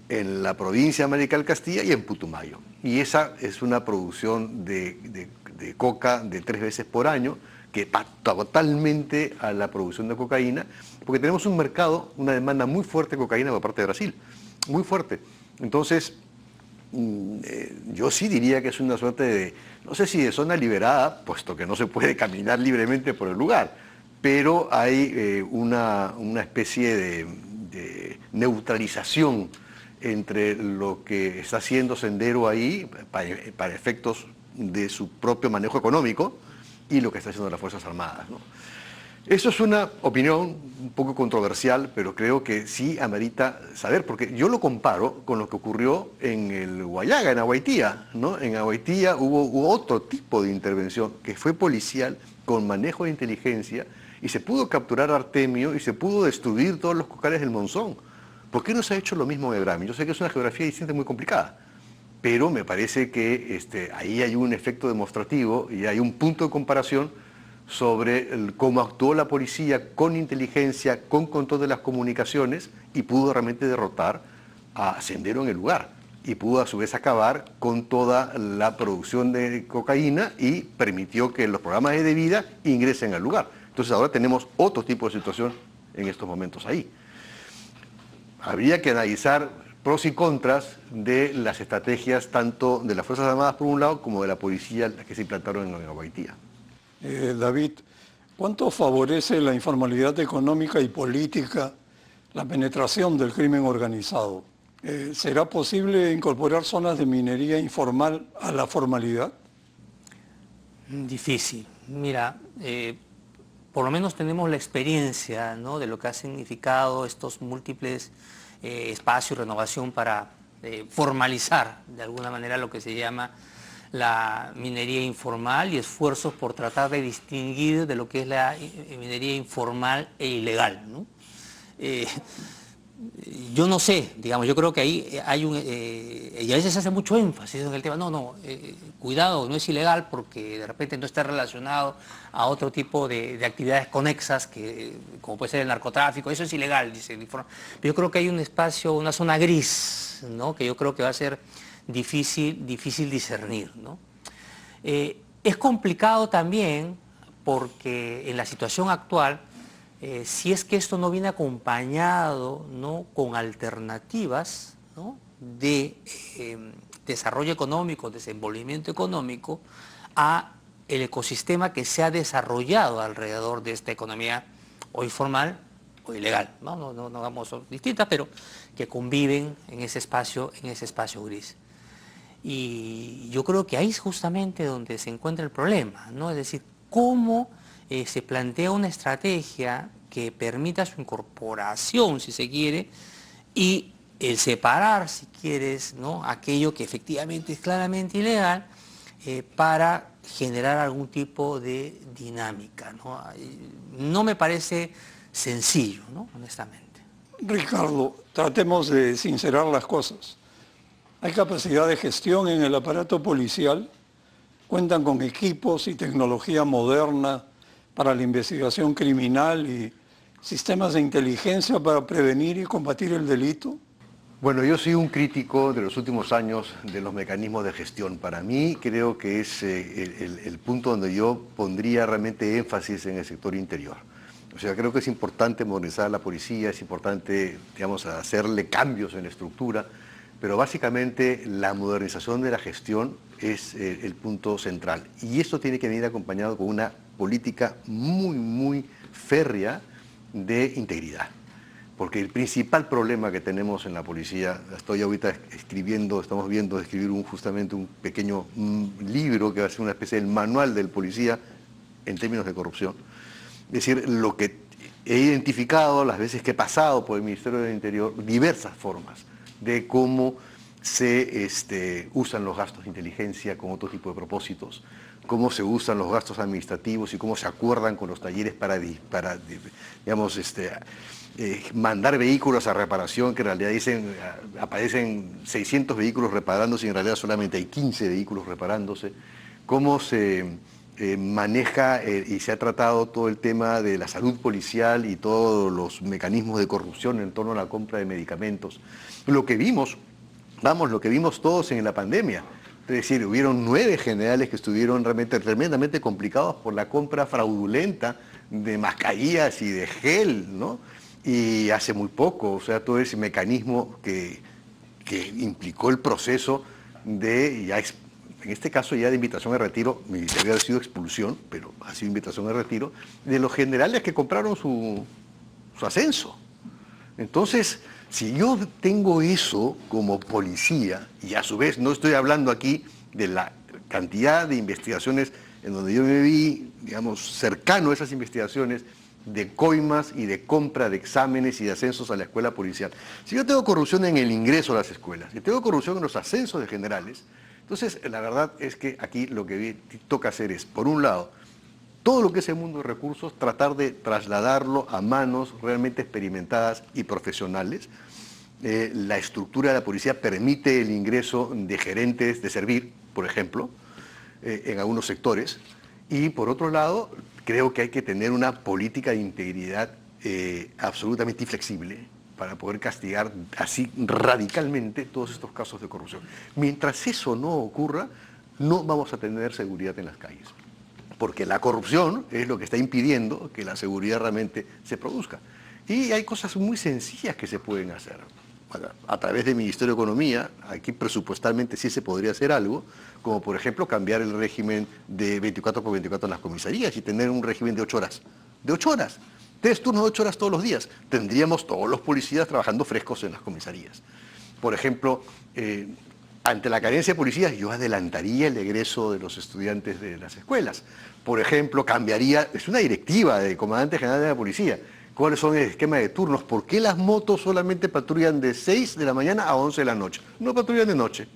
en la provincia de América del Castilla y en Putumayo. Y esa es una producción de coca de 3 veces por año, que va totalmente a la producción de cocaína, porque tenemos un mercado, una demanda muy fuerte de cocaína por parte de Brasil, muy fuerte. Entonces, yo sí diría que es una suerte de, no sé si de zona liberada, puesto que no se puede caminar libremente por el lugar, pero hay una especie de neutralización entre lo que está haciendo Sendero ahí para efectos de su propio manejo económico y lo que está haciendo las Fuerzas Armadas, ¿no? Eso es una opinión un poco controversial, pero creo que sí amerita saber, porque yo lo comparo con lo que ocurrió en el Huallaga, en Aguaitía, ¿no? En Aguaitía hubo otro tipo de intervención que fue policial con manejo de inteligencia y se pudo capturar a Artemio y se pudo destruir todos los cocales del Monzón. ¿Por qué no se ha hecho lo mismo en Braem? Yo sé que es una geografía distinta y muy complicada, pero me parece que ahí hay un efecto demostrativo y hay un punto de comparación sobre cómo actuó la policía con inteligencia, con control de las comunicaciones y pudo realmente derrotar a Sendero en el lugar y pudo a su vez acabar con toda la producción de cocaína y permitió que los programas de vida ingresen al lugar. Entonces ahora tenemos otro tipo de situación en estos momentos ahí. Habría que analizar pros y contras de las estrategias tanto de las Fuerzas Armadas por un lado como de la policía que se implantaron en Aguaitía. David, ¿cuánto favorece la informalidad económica y política la penetración del crimen organizado? ¿Será posible incorporar zonas de minería informal a la formalidad? Difícil. Mira, por lo menos tenemos la experiencia, ¿no?, de lo que ha significado estos múltiples espacios de renovación para formalizar de alguna manera lo que se llama la minería informal y esfuerzos por tratar de distinguir de lo que es la minería informal e ilegal, ¿no? Yo no sé, digamos, yo creo que ahí hay y a veces se hace mucho énfasis en el tema, cuidado, no es ilegal porque de repente no está relacionado a otro tipo de actividades conexas, como puede ser el narcotráfico, eso es ilegal, dice. Pero yo creo que hay un espacio, una zona gris, ¿no?, que yo creo que va a ser difícil discernir, ¿no? Es complicado también porque en la situación actual, si es que esto no viene acompañado, ¿no?, con alternativas, ¿no?, de desarrollo económico, desenvolvimiento económico, a el ecosistema que se ha desarrollado alrededor de esta economía o informal o ilegal, no vamos, son distintas, pero que conviven en ese espacio gris. Y yo creo que ahí es justamente donde se encuentra el problema, ¿no? Es decir, cómo se plantea una estrategia que permita su incorporación, si se quiere, y el separar, si quieres, ¿no?, aquello que efectivamente es claramente ilegal, para generar algún tipo de dinámica, ¿no? No me parece sencillo, ¿no?, honestamente. Ricardo, tratemos de sincerar las cosas. ¿Hay capacidad de gestión en el aparato policial? ¿Cuentan con equipos y tecnología moderna para la investigación criminal y sistemas de inteligencia para prevenir y combatir el delito? Bueno, yo soy un crítico de los últimos años de los mecanismos de gestión. Para mí creo que es el punto donde yo pondría realmente énfasis en el sector interior. O sea, creo que es importante modernizar la policía, es importante, digamos, hacerle cambios en la estructura, pero básicamente la modernización de la gestión es el punto central. Y esto tiene que venir acompañado con una política muy, muy férrea de integridad. Porque el principal problema que tenemos en la policía, estoy ahorita estamos viendo escribir justamente un pequeño libro que va a ser una especie del manual del policía en términos de corrupción. Es decir, lo que he identificado las veces que he pasado por el Ministerio del Interior, diversas formas de cómo se usan los gastos de inteligencia con otro tipo de propósitos, cómo se usan los gastos administrativos y cómo se acuerdan con los talleres para digamos, mandar vehículos a reparación, que en realidad dicen, aparecen 600 vehículos reparándose y en realidad solamente hay 15 vehículos reparándose, cómo se maneja y se ha tratado todo el tema de la salud policial y todos los mecanismos de corrupción en torno a la compra de medicamentos. Lo que vimos, lo que vimos todos en la pandemia. Es decir, hubieron 9 generales que estuvieron realmente tremendamente complicados por la compra fraudulenta de mascarillas y de gel, ¿no? Y hace muy poco, o sea, todo ese mecanismo que implicó el proceso de, en este caso ya de invitación a retiro, debería haber sido expulsión, pero ha sido invitación a retiro, de los generales que compraron su ascenso. Entonces, si yo tengo eso como policía, y a su vez no estoy hablando aquí de la cantidad de investigaciones en donde yo me vi, digamos, cercano a esas investigaciones, de coimas y de compra de exámenes y de ascensos a la escuela policial. Si yo tengo corrupción en el ingreso a las escuelas, si tengo corrupción en los ascensos de generales, entonces la verdad es que aquí lo que toca hacer es, por un lado, todo lo que es el mundo de recursos, tratar de trasladarlo a manos realmente experimentadas y profesionales. La estructura de la policía permite el ingreso de gerentes de servir, por ejemplo, en algunos sectores. Y por otro lado, creo que hay que tener una política de integridad absolutamente inflexible para poder castigar así radicalmente todos estos casos de corrupción. Mientras eso no ocurra, no vamos a tener seguridad en las calles. Porque la corrupción es lo que está impidiendo que la seguridad realmente se produzca. Y hay cosas muy sencillas que se pueden hacer. A través del Ministerio de Economía, aquí presupuestalmente sí se podría hacer algo, como por ejemplo cambiar el régimen de 24x24 en las comisarías y tener un régimen de 8 horas. De 8 horas. 3 turnos de 8 horas todos los días. Tendríamos todos los policías trabajando frescos en las comisarías. Por ejemplo, ante la carencia de policías, yo adelantaría el egreso de los estudiantes de las escuelas. Por ejemplo, cambiaría, es una directiva del comandante general de la policía, cuáles son el esquema de turnos, por qué las motos solamente patrullan de 6 de la mañana a 11 de la noche, no patrullan de noche.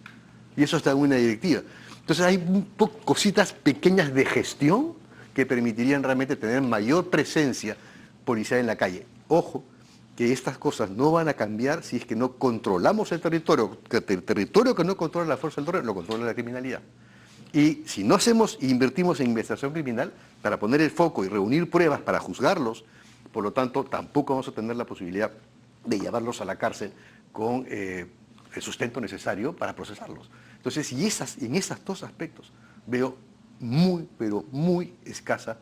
Y eso está en una directiva. Entonces hay cositas pequeñas de gestión que permitirían realmente tener mayor presencia policial en la calle. Ojo, que estas cosas no van a cambiar si es que no controlamos el territorio, que el territorio que no controla la fuerza del orden lo controla la criminalidad. Y si no hacemos e invertimos en investigación criminal para poner el foco y reunir pruebas para juzgarlos, por lo tanto, tampoco vamos a tener la posibilidad de llevarlos a la cárcel con el sustento necesario para procesarlos. Entonces, en esos dos aspectos veo muy, pero muy escasa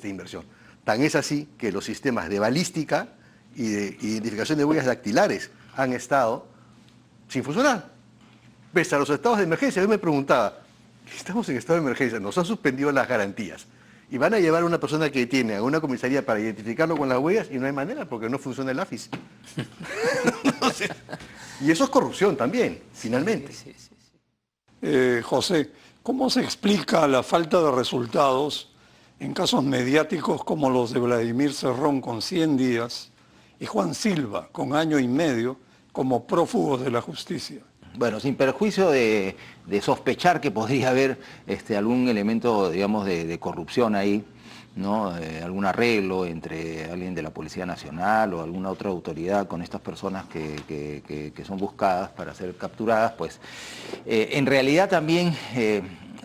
inversión. Tan es así que los sistemas de balística y de identificación de huellas dactilares han estado sin funcionar. Pese a los estados de emergencia, yo me preguntaba, estamos en estado de emergencia, nos han suspendido las garantías y van a llevar a una persona que tiene a una comisaría para identificarlo con las huellas y no hay manera porque no funciona el AFIS. Entonces, y eso es corrupción también, finalmente. Sí. José, ¿cómo se explica la falta de resultados en casos mediáticos como los de Vladimir Cerrón con 100 días y Juan Silva con 1 año y medio como prófugos de la justicia? Bueno, sin perjuicio de sospechar que podría haber algún elemento, digamos, de corrupción ahí, ¿no? Algún arreglo entre alguien de la Policía Nacional o alguna otra autoridad con estas personas que son buscadas para ser capturadas, pues en realidad también,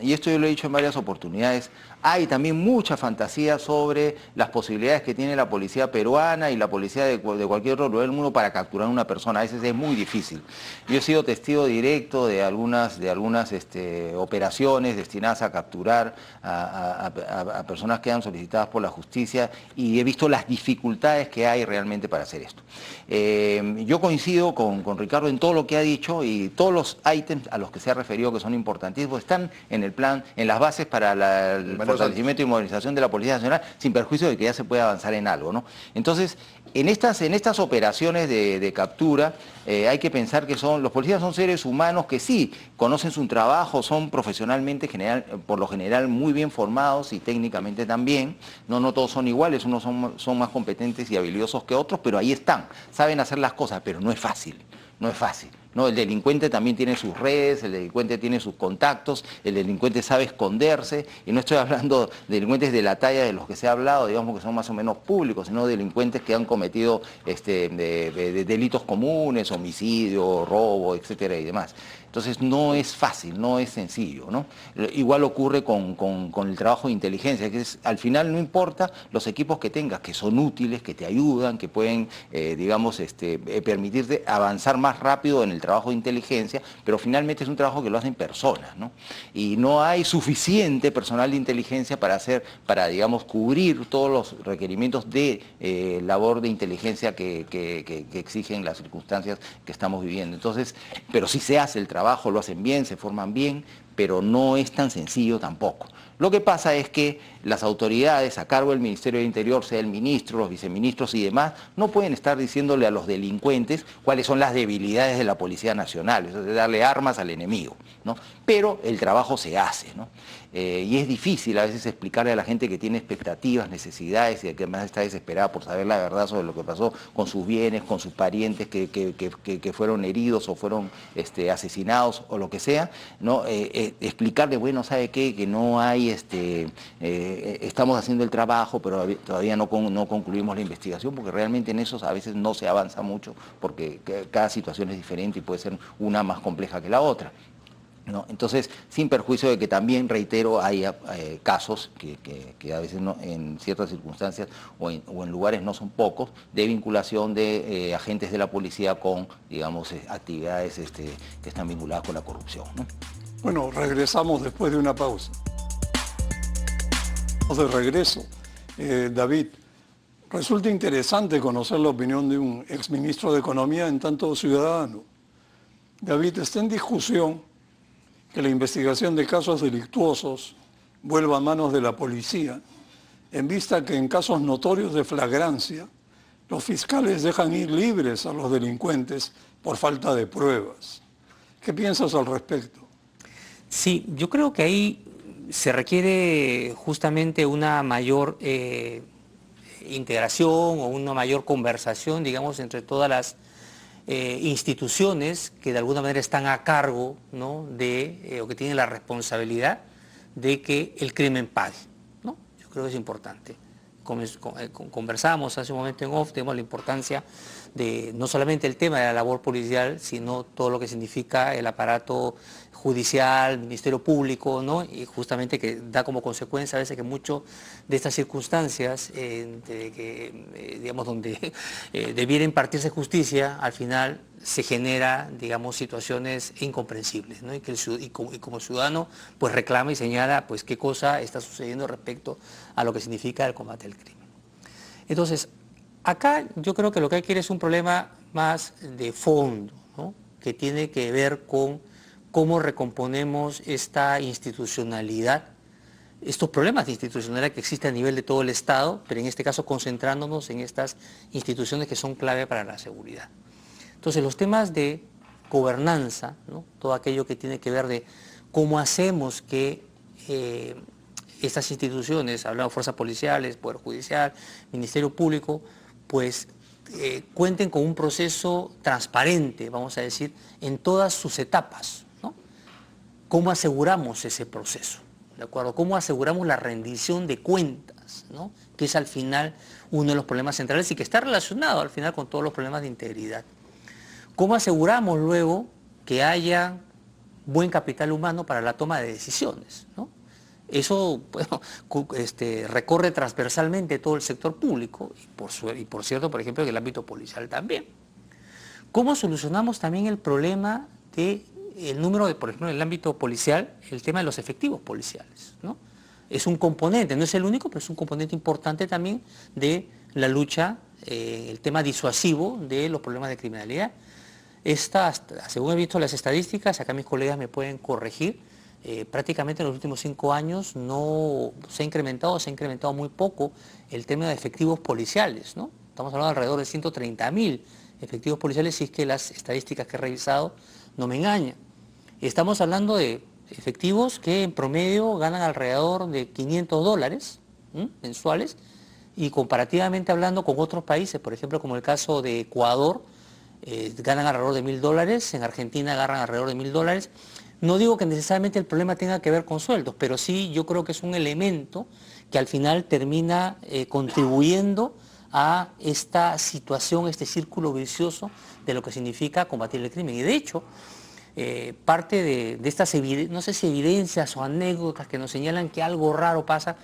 y esto yo lo he dicho en varias oportunidades, hay también mucha fantasía sobre las posibilidades que tiene la policía peruana y la policía de cualquier otro lugar del mundo para capturar a una persona. A veces es muy difícil. Yo he sido testigo directo de algunas operaciones destinadas a capturar a personas que eran solicitadas por la justicia y he visto las dificultades que hay realmente para hacer esto. Yo coincido con Ricardo en todo lo que ha dicho y todos los ítems a los que se ha referido que son importantísimos están en el plan, en las bases para el fortalecimiento y modernización de la Policía Nacional, sin perjuicio de que ya se pueda avanzar en algo, ¿no? Entonces, en estas operaciones de captura, hay que pensar que los policías son seres humanos que sí conocen su trabajo, son profesionalmente, por lo general, muy bien formados y técnicamente también. No todos son iguales, unos son más competentes y habilidosos que otros, pero ahí están, saben hacer las cosas, pero no es fácil, no es fácil. ¿no? El delincuente también tiene sus redes, el delincuente tiene sus contactos, el delincuente sabe esconderse, y no estoy hablando de delincuentes de la talla de los que se ha hablado, digamos que son más o menos públicos, sino delincuentes que han cometido de delitos comunes, homicidio, robo, etcétera y demás. Entonces no es fácil, no es sencillo, ¿no? Igual ocurre con el trabajo de inteligencia, que al final no importa los equipos que tengas, que son útiles, que te ayudan, que pueden, digamos, permitirte avanzar más rápido en el trabajo de inteligencia, pero finalmente es un trabajo que lo hacen personas, ¿no? Y no hay suficiente personal de inteligencia para digamos, cubrir todos los requerimientos de labor de inteligencia que exigen las circunstancias que estamos viviendo. Entonces, pero sí se hace el trabajo, lo hacen bien, se forman bien, pero no es tan sencillo tampoco. Lo que pasa es que las autoridades a cargo del Ministerio del Interior, sea el ministro, los viceministros y demás, no pueden estar diciéndole a los delincuentes cuáles son las debilidades de la Policía Nacional, eso es darle armas al enemigo, ¿no? Pero el trabajo se hace, ¿no? Y es difícil a veces explicarle a la gente que tiene expectativas, necesidades y que además está desesperada por saber la verdad sobre lo que pasó con sus bienes, con sus parientes que fueron heridos o fueron asesinados o lo que sea, ¿no? Explicarle, bueno, ¿sabe qué? Que no hay, estamos haciendo el trabajo, pero todavía no concluimos la investigación, porque realmente en eso a veces no se avanza mucho, porque cada situación es diferente y puede ser una más compleja que la otra, ¿no? Entonces, sin perjuicio de que también, reitero, hay casos que a veces no, en ciertas circunstancias o en lugares no son pocos, de vinculación de agentes de la policía con, digamos, actividades que están vinculadas con la corrupción, ¿no? Bueno, regresamos después de una pausa. De regreso, David, resulta interesante conocer la opinión de un exministro de Economía en tanto ciudadano. David, está en discusión que la investigación de casos delictuosos vuelva a manos de la policía, en vista que en casos notorios de flagrancia, los fiscales dejan ir libres a los delincuentes por falta de pruebas. ¿Qué piensas al respecto? Sí, yo creo que ahí se requiere justamente una mayor integración o una mayor conversación, digamos, entre todas las instituciones que de alguna manera están a cargo, ¿no? O que tienen la responsabilidad de que el crimen pague, ¿no? Yo creo que es importante. Conversamos hace un momento en off, tenemos la importancia de no solamente el tema de la labor policial, sino todo lo que significa el aparato judicial, Ministerio Público, ¿no? Y justamente que da como consecuencia a veces que muchas de estas circunstancias, digamos, donde debiera impartirse justicia, al final se genera, digamos, situaciones incomprensibles, ¿no? Y como ciudadano, pues reclama y señala, pues, qué cosa está sucediendo respecto a lo que significa el combate al crimen. Entonces, acá yo creo que lo que hay que ir es un problema más de fondo, ¿no? Que tiene que ver con cómo recomponemos esta institucionalidad, estos problemas de institucionalidad que existen a nivel de todo el Estado, pero en este caso concentrándonos en estas instituciones que son clave para la seguridad. Entonces, los temas de gobernanza, ¿no? Todo aquello que tiene que ver de cómo hacemos que estas instituciones, hablamos de fuerzas policiales, Poder Judicial, Ministerio Público, pues cuenten con un proceso transparente, vamos a decir, en todas sus etapas, ¿no? ¿Cómo aseguramos ese proceso? ¿De acuerdo? ¿Cómo aseguramos la rendición de cuentas, ¿no? Que es al final uno de los problemas centrales y que está relacionado al final con todos los problemas de integridad. ¿Cómo aseguramos luego que haya buen capital humano para la toma de decisiones, ¿no? Eso, bueno, recorre transversalmente todo el sector público y por cierto, por ejemplo, en el ámbito policial también. ¿Cómo solucionamos también el problema del número de, por ejemplo, en el ámbito policial, el tema de los efectivos policiales, ¿no? Es un componente, no es el único, pero es un componente importante también de la lucha, el tema disuasivo de los problemas de criminalidad. Según he visto las estadísticas, acá mis colegas me pueden corregir, prácticamente en los últimos 5 años no se ha incrementado muy poco el tema de efectivos policiales, ¿no? Estamos hablando de alrededor de 130.000 efectivos policiales, si es que las estadísticas que he revisado no me engañan. Estamos hablando de efectivos que en promedio ganan alrededor de $500 mensuales, y comparativamente hablando con otros países, por ejemplo como el caso de Ecuador, ganan alrededor de $1.000, en Argentina ganan alrededor de $1.000. No digo que necesariamente el problema tenga que ver con sueldos, pero sí yo creo que es un elemento que al final termina contribuyendo a esta situación, este círculo vicioso de lo que significa combatir el crimen. Y de hecho, parte de estas, no sé si evidencias o anécdotas que nos señalan que algo raro pasa,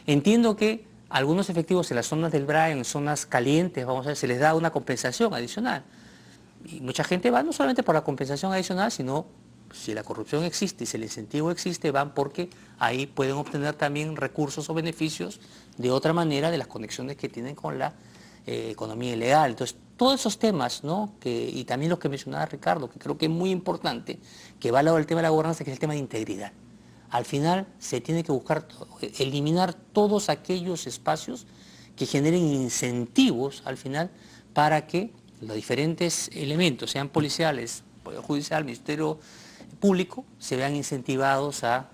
entiendo que algunos efectivos en las zonas del BRA, en zonas calientes, vamos a ver, se les da una compensación adicional. Y mucha gente va no solamente por la compensación adicional, sino si la corrupción existe y si el incentivo existe, van porque ahí pueden obtener también recursos o beneficios de otra manera de las conexiones que tienen con la economía ilegal. Entonces, todos esos temas, ¿no? Y también los que mencionaba Ricardo, que creo que es muy importante, que va al lado del tema de la gobernanza, que es el tema de integridad. Al final se tiene que buscar eliminar todos aquellos espacios que generen incentivos al final para que los diferentes elementos, sean policiales, Poder Judicial, Ministerio Público, se vean incentivados a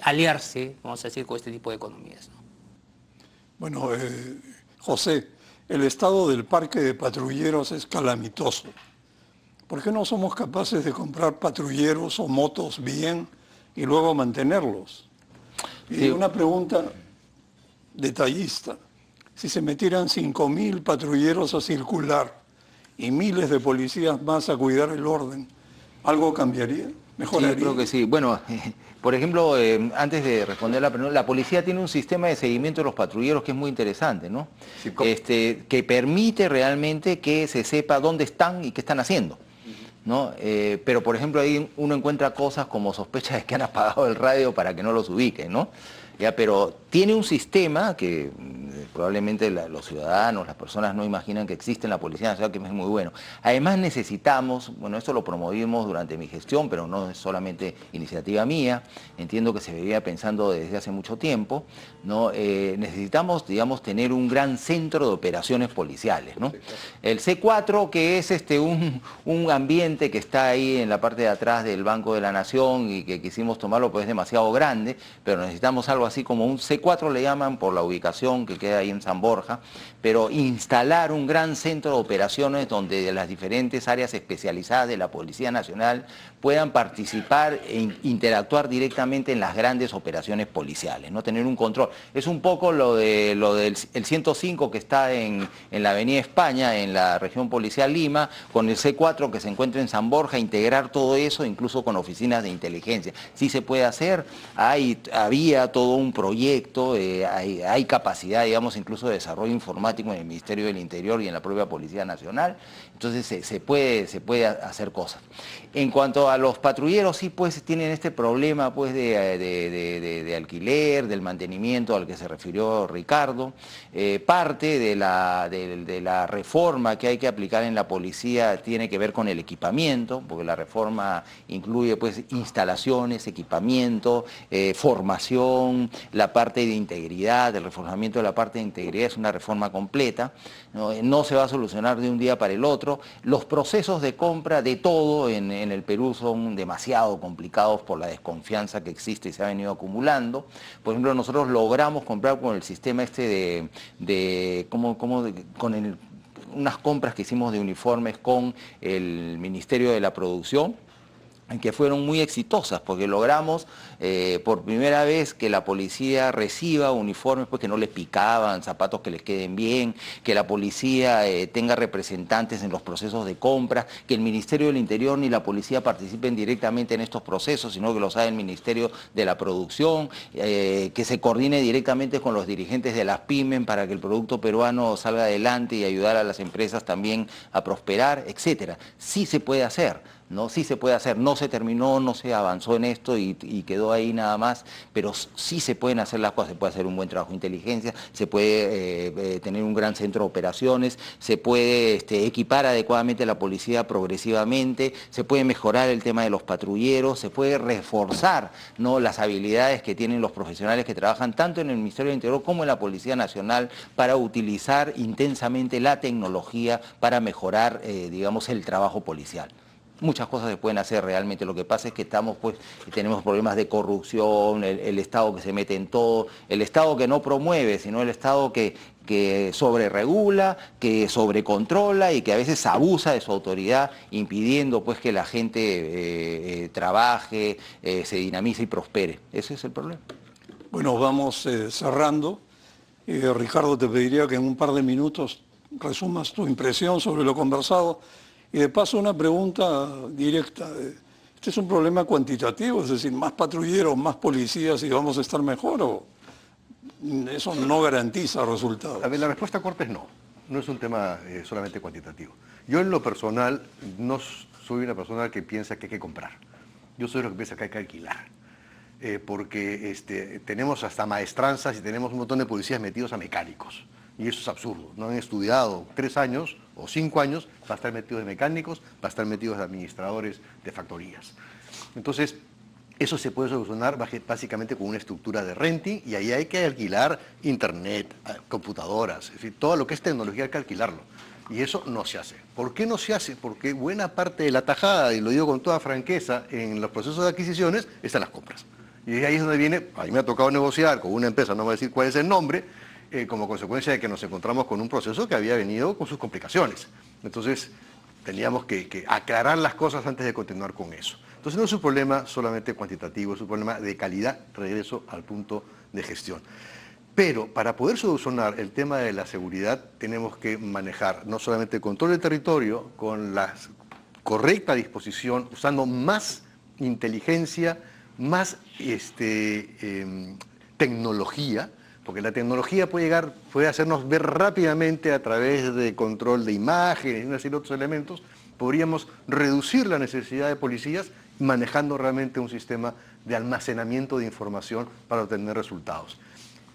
aliarse, vamos a decir, con este tipo de economías, ¿no? Bueno, José, el estado del parque de patrulleros es calamitoso. ¿Por qué no somos capaces de comprar patrulleros o motos bien y luego mantenerlos? Y Sí. una pregunta detallista. Si se metieran 5.000 patrulleros a circular y miles de policías más a cuidar el orden, ¿algo cambiaría? ¿Mejoraría? Sí, creo que sí. Bueno, por ejemplo, antes de responder la pregunta, la policía tiene un sistema de seguimiento de los patrulleros que es muy interesante, ¿no? Sí, Que permite realmente que se sepa dónde están y qué están haciendo, ¿no? Pero, por ejemplo, ahí uno encuentra cosas como sospechas de que han apagado el radio para que no los ubiquen, ¿no? Ya, pero tiene un sistema que probablemente los ciudadanos, las personas no imaginan que existe en la Policía Nacional, que es muy bueno. Además necesitamos, bueno, esto lo promovimos durante mi gestión, pero no es solamente iniciativa mía, entiendo que se venía pensando desde hace mucho tiempo, ¿no? Necesitamos, digamos, tener un gran centro de operaciones policiales, ¿no? El C4, que es un ambiente que está ahí en la parte de atrás del Banco de la Nación y que quisimos tomarlo pues es demasiado grande, pero necesitamos algo así como un C4 le llaman por la ubicación que queda ahí en San Borja, pero instalar un gran centro de operaciones donde las diferentes áreas especializadas de la Policía Nacional puedan participar e interactuar directamente en las grandes operaciones policiales, no tener un control. Es un poco lo del el 105 que está en la Avenida España, en la región policial Lima, con el C4 que se encuentra en San Borja, integrar todo eso, incluso con oficinas de inteligencia. Sí se puede hacer, había todo un proyecto, hay capacidad, digamos, incluso de desarrollo informático en el Ministerio del Interior y en la propia Policía Nacional, entonces se puede hacer cosas. En cuanto a los patrulleros, sí pues tienen este problema pues de alquiler, del mantenimiento al que se refirió Ricardo. Parte de la reforma que hay que aplicar en la policía tiene que ver con el equipamiento, porque la reforma incluye pues instalaciones, equipamiento, formación, la parte de integridad, el reforzamiento de la parte de integridad es una reforma completa, no se va a solucionar de un día para el otro. Los procesos de compra de todo en el Perú son demasiado complicados por la desconfianza que existe y se ha venido acumulando. Por ejemplo, nosotros logramos comprar con el sistema unas compras que hicimos de uniformes con el Ministerio de la Producción, que fueron muy exitosas porque logramos por primera vez que la policía reciba uniformes pues, que no les picaban, zapatos que les queden bien, que la policía tenga representantes en los procesos de compra, que el Ministerio del Interior ni la policía participen directamente en estos procesos, sino que los haga el Ministerio de la Producción, que se coordine directamente con los dirigentes de las pymes para que el producto peruano salga adelante y ayudar a las empresas también a prosperar, etcétera. Sí se puede hacer. ¿No? Sí se puede hacer, no se terminó, no se avanzó en esto y quedó ahí nada más, pero sí se pueden hacer las cosas, se puede hacer un buen trabajo de inteligencia, se puede tener un gran centro de operaciones, se puede equipar adecuadamente a la policía progresivamente, se puede mejorar el tema de los patrulleros, se puede reforzar, ¿no?, las habilidades que tienen los profesionales que trabajan tanto en el Ministerio del Interior como en la Policía Nacional para utilizar intensamente la tecnología para mejorar, digamos, el trabajo policial. Muchas cosas se pueden hacer realmente, lo que pasa es que tenemos problemas de corrupción, el Estado que se mete en todo, el Estado que no promueve, sino el Estado que que sobreregula, que sobrecontrola y que a veces abusa de su autoridad, impidiendo pues que la gente trabaje, se dinamice y prospere. Ese es el problema. Bueno, vamos cerrando. Ricardo, te pediría que en un par de minutos resumas tu impresión sobre lo conversado y de paso una pregunta directa. ¿Este es un problema cuantitativo? Es decir, más patrulleros, más policías y vamos a estar mejor, ¿o eso no garantiza resultados? A ver, la respuesta corta es no. No es un tema solamente cuantitativo. Yo en lo personal no soy una persona que piensa que hay que comprar. Yo soy lo que piensa que hay que alquilar. Porque tenemos hasta maestranzas y tenemos un montón de policías metidos a mecánicos. Y eso es absurdo. No han estudiado 3 años o 5 años para estar metidos de mecánicos, para estar metidos de administradores de factorías. Entonces, eso se puede solucionar básicamente con una estructura de renting y ahí hay que alquilar internet, computadoras, es decir, todo lo que es tecnología hay que alquilarlo. Y eso no se hace. ¿Por qué no se hace? Porque buena parte de la tajada, y lo digo con toda franqueza, en los procesos de adquisiciones están las compras. Y ahí es donde viene, a mí me ha tocado negociar con una empresa, no voy a decir cuál es el nombre, como consecuencia de que nos encontramos con un proceso que había venido con sus complicaciones. Entonces, teníamos que aclarar las cosas antes de continuar con eso. Entonces, no es un problema solamente cuantitativo, es un problema de calidad, regreso al punto de gestión. Pero para poder solucionar el tema de la seguridad, tenemos que manejar no solamente el control del territorio, con la correcta disposición, usando más inteligencia, más tecnología, porque la tecnología puede hacernos ver rápidamente a través de control de imágenes y una serie de otros elementos, podríamos reducir la necesidad de policías manejando realmente un sistema de almacenamiento de información para obtener resultados.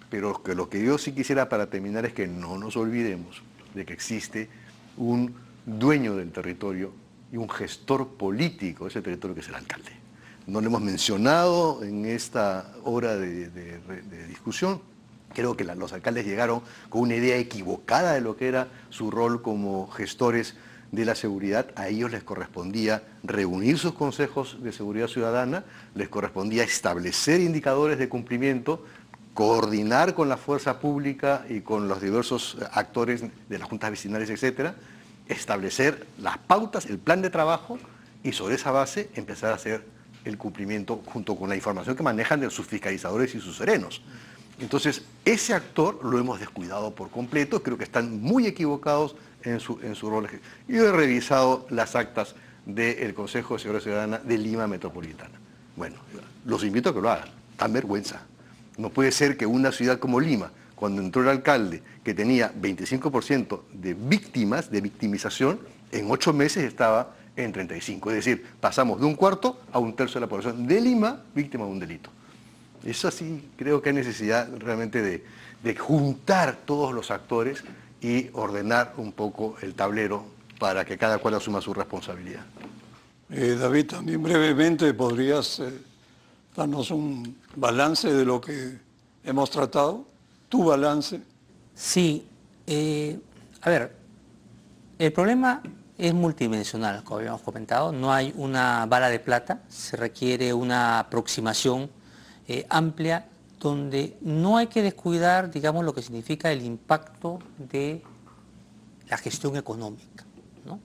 Pero lo que yo sí quisiera para terminar es que no nos olvidemos de que existe un dueño del territorio y un gestor político de ese territorio que es el alcalde. No lo hemos mencionado en esta hora de discusión. Creo que los alcaldes llegaron con una idea equivocada de lo que era su rol como gestores de la seguridad. A ellos les correspondía reunir sus consejos de seguridad ciudadana, les correspondía establecer indicadores de cumplimiento, coordinar con la fuerza pública y con los diversos actores de las juntas vecinales, etcétera, establecer las pautas, el plan de trabajo y sobre esa base empezar a hacer el cumplimiento junto con la información que manejan de sus fiscalizadores y sus serenos. Entonces, ese actor lo hemos descuidado por completo, creo que están muy equivocados en su rol. Yo he revisado las actas del Consejo de Seguridad Ciudadana de Lima Metropolitana. Bueno, los invito a que lo hagan, dan vergüenza. No puede ser que una ciudad como Lima, cuando entró el alcalde, que tenía 25% de víctimas, de victimización, en 8 meses estaba en 35. Es decir, pasamos de 1/4 a 1/3 de la población de Lima víctima de un delito. Eso sí, creo que hay necesidad realmente de juntar todos los actores y ordenar un poco el tablero para que cada cual asuma su responsabilidad. David, también brevemente podrías darnos un balance de lo que hemos tratado, tu balance. Sí, a ver, el problema es multidimensional, como habíamos comentado, no hay una bala de plata, se requiere una aproximación amplia donde no hay que descuidar, digamos, lo que significa el impacto de la gestión económica, ¿no?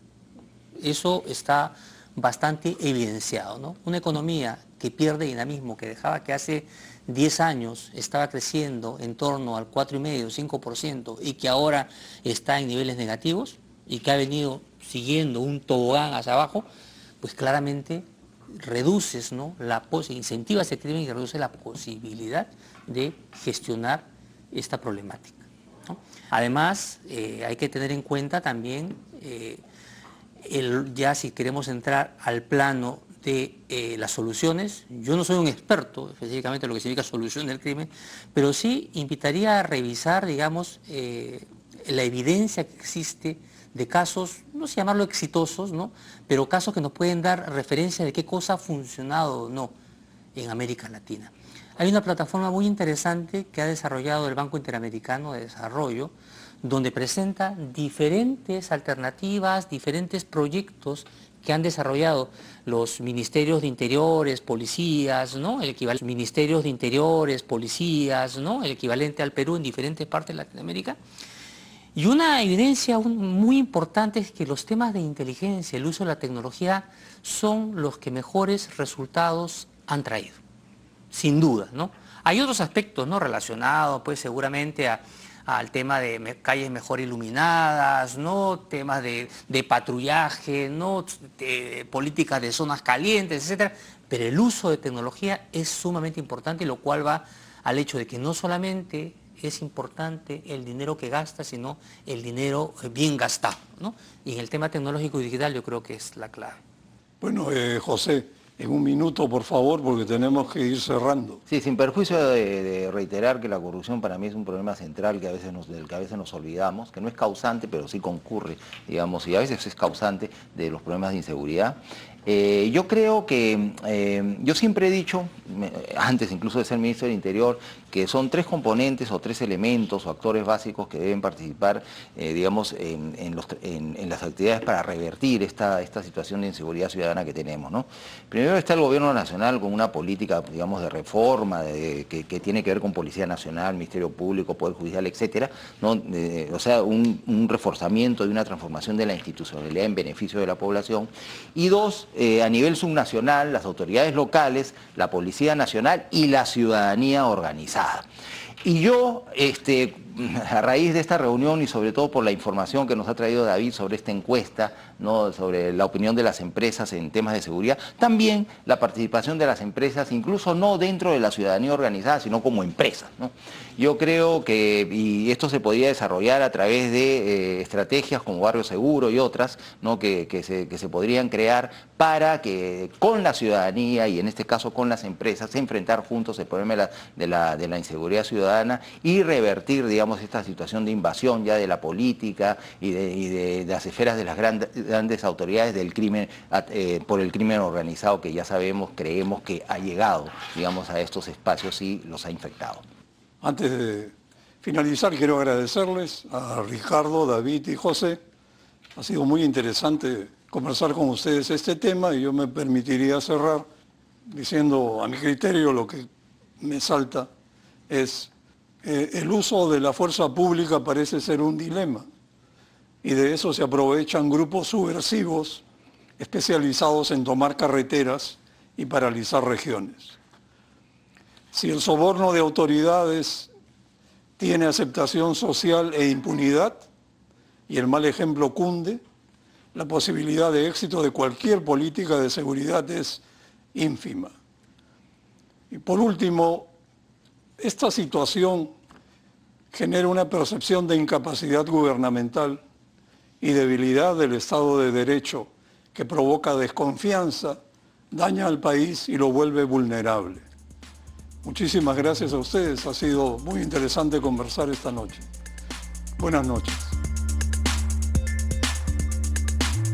Eso está bastante evidenciado, ¿no? Una economía que pierde dinamismo, que dejaba que hace 10 años estaba creciendo en torno al 4,5, 5% y que ahora está en niveles negativos y que ha venido siguiendo un tobogán hacia abajo, pues claramente reduces, ¿no?, incentivas el crimen y reduce la posibilidad de gestionar esta problemática, ¿no? Además, hay que tener en cuenta también, ya si queremos entrar al plano de las soluciones, yo no soy un experto específicamente en lo que significa solución del crimen, pero sí invitaría a revisar, digamos, la evidencia que existe de casos, no sé llamarlo exitosos, ¿no?, pero casos que nos pueden dar referencia de qué cosa ha funcionado o no en América Latina. Hay una plataforma muy interesante que ha desarrollado el Banco Interamericano de Desarrollo, donde presenta diferentes alternativas, diferentes proyectos que han desarrollado los ministerios de interiores, policías, ¿no?, el equivalente, ministerios de interiores, policías, ¿no?, el equivalente al Perú en diferentes partes de Latinoamérica, Y una evidencia muy importante es que los temas de inteligencia, el uso de la tecnología, son los que mejores resultados han traído, sin duda, ¿no? Hay otros aspectos, ¿no?, relacionados, pues seguramente al tema de calles mejor iluminadas, ¿no?, temas de patrullaje, ¿no?, de políticas de zonas calientes, etcétera. Pero el uso de tecnología es sumamente importante, y lo cual va al hecho de que no solamente es importante el dinero que gasta, sino el dinero bien gastado, ¿no? Y en el tema tecnológico y digital yo creo que es la clave. Bueno, José, en un minuto, por favor, porque tenemos que ir cerrando. Sí, sin perjuicio de reiterar que la corrupción para mí es un problema central del que a veces nos olvidamos, que no es causante, pero sí concurre, digamos, y a veces es causante de los problemas de inseguridad. Yo creo que, yo siempre he dicho, antes incluso de ser ministro del Interior, que son 3 componentes o 3 elementos o actores básicos que deben participar, digamos, en las actividades para revertir esta situación de inseguridad ciudadana que tenemos, ¿no? Primero está el Gobierno Nacional con una política, digamos, de reforma, que tiene que ver con Policía Nacional, Ministerio Público, Poder Judicial, etcétera, ¿no? O sea, un reforzamiento y una transformación de la institucionalidad en beneficio de la población. Y 2, a nivel subnacional, las autoridades locales, la Policía Nacional y la ciudadanía organizada. Y yo, a raíz de esta reunión y sobre todo por la información que nos ha traído David sobre esta encuesta, ¿no?, sobre la opinión de las empresas en temas de seguridad, también la participación de las empresas, incluso no dentro de la ciudadanía organizada, sino como empresas, ¿no? Yo creo que, y esto se podría desarrollar a través de estrategias como Barrio Seguro y otras, ¿no?, que se podrían crear para que con la ciudadanía y en este caso con las empresas enfrentar juntos el problema de la inseguridad ciudadana y revertir, digamos, esta situación de invasión ya de la política y de las esferas de las grandes autoridades del crimen, por el crimen organizado, que ya sabemos, creemos que ha llegado, digamos, a estos espacios y los ha infectado. Antes de finalizar, quiero agradecerles a Ricardo, David y José. Ha sido muy interesante conversar con ustedes este tema, y yo me permitiría cerrar diciendo, a mi criterio, lo que me salta es el uso de la fuerza pública parece ser un dilema, y de eso se aprovechan grupos subversivos especializados en tomar carreteras y paralizar regiones. Si el soborno de autoridades tiene aceptación social e impunidad, y el mal ejemplo cunde, la posibilidad de éxito de cualquier política de seguridad es ínfima. Y por último, esta situación genera una percepción de incapacidad gubernamental y debilidad del Estado de Derecho que provoca desconfianza, daña al país y lo vuelve vulnerable. Muchísimas gracias a ustedes, ha sido muy interesante conversar esta noche. Buenas noches.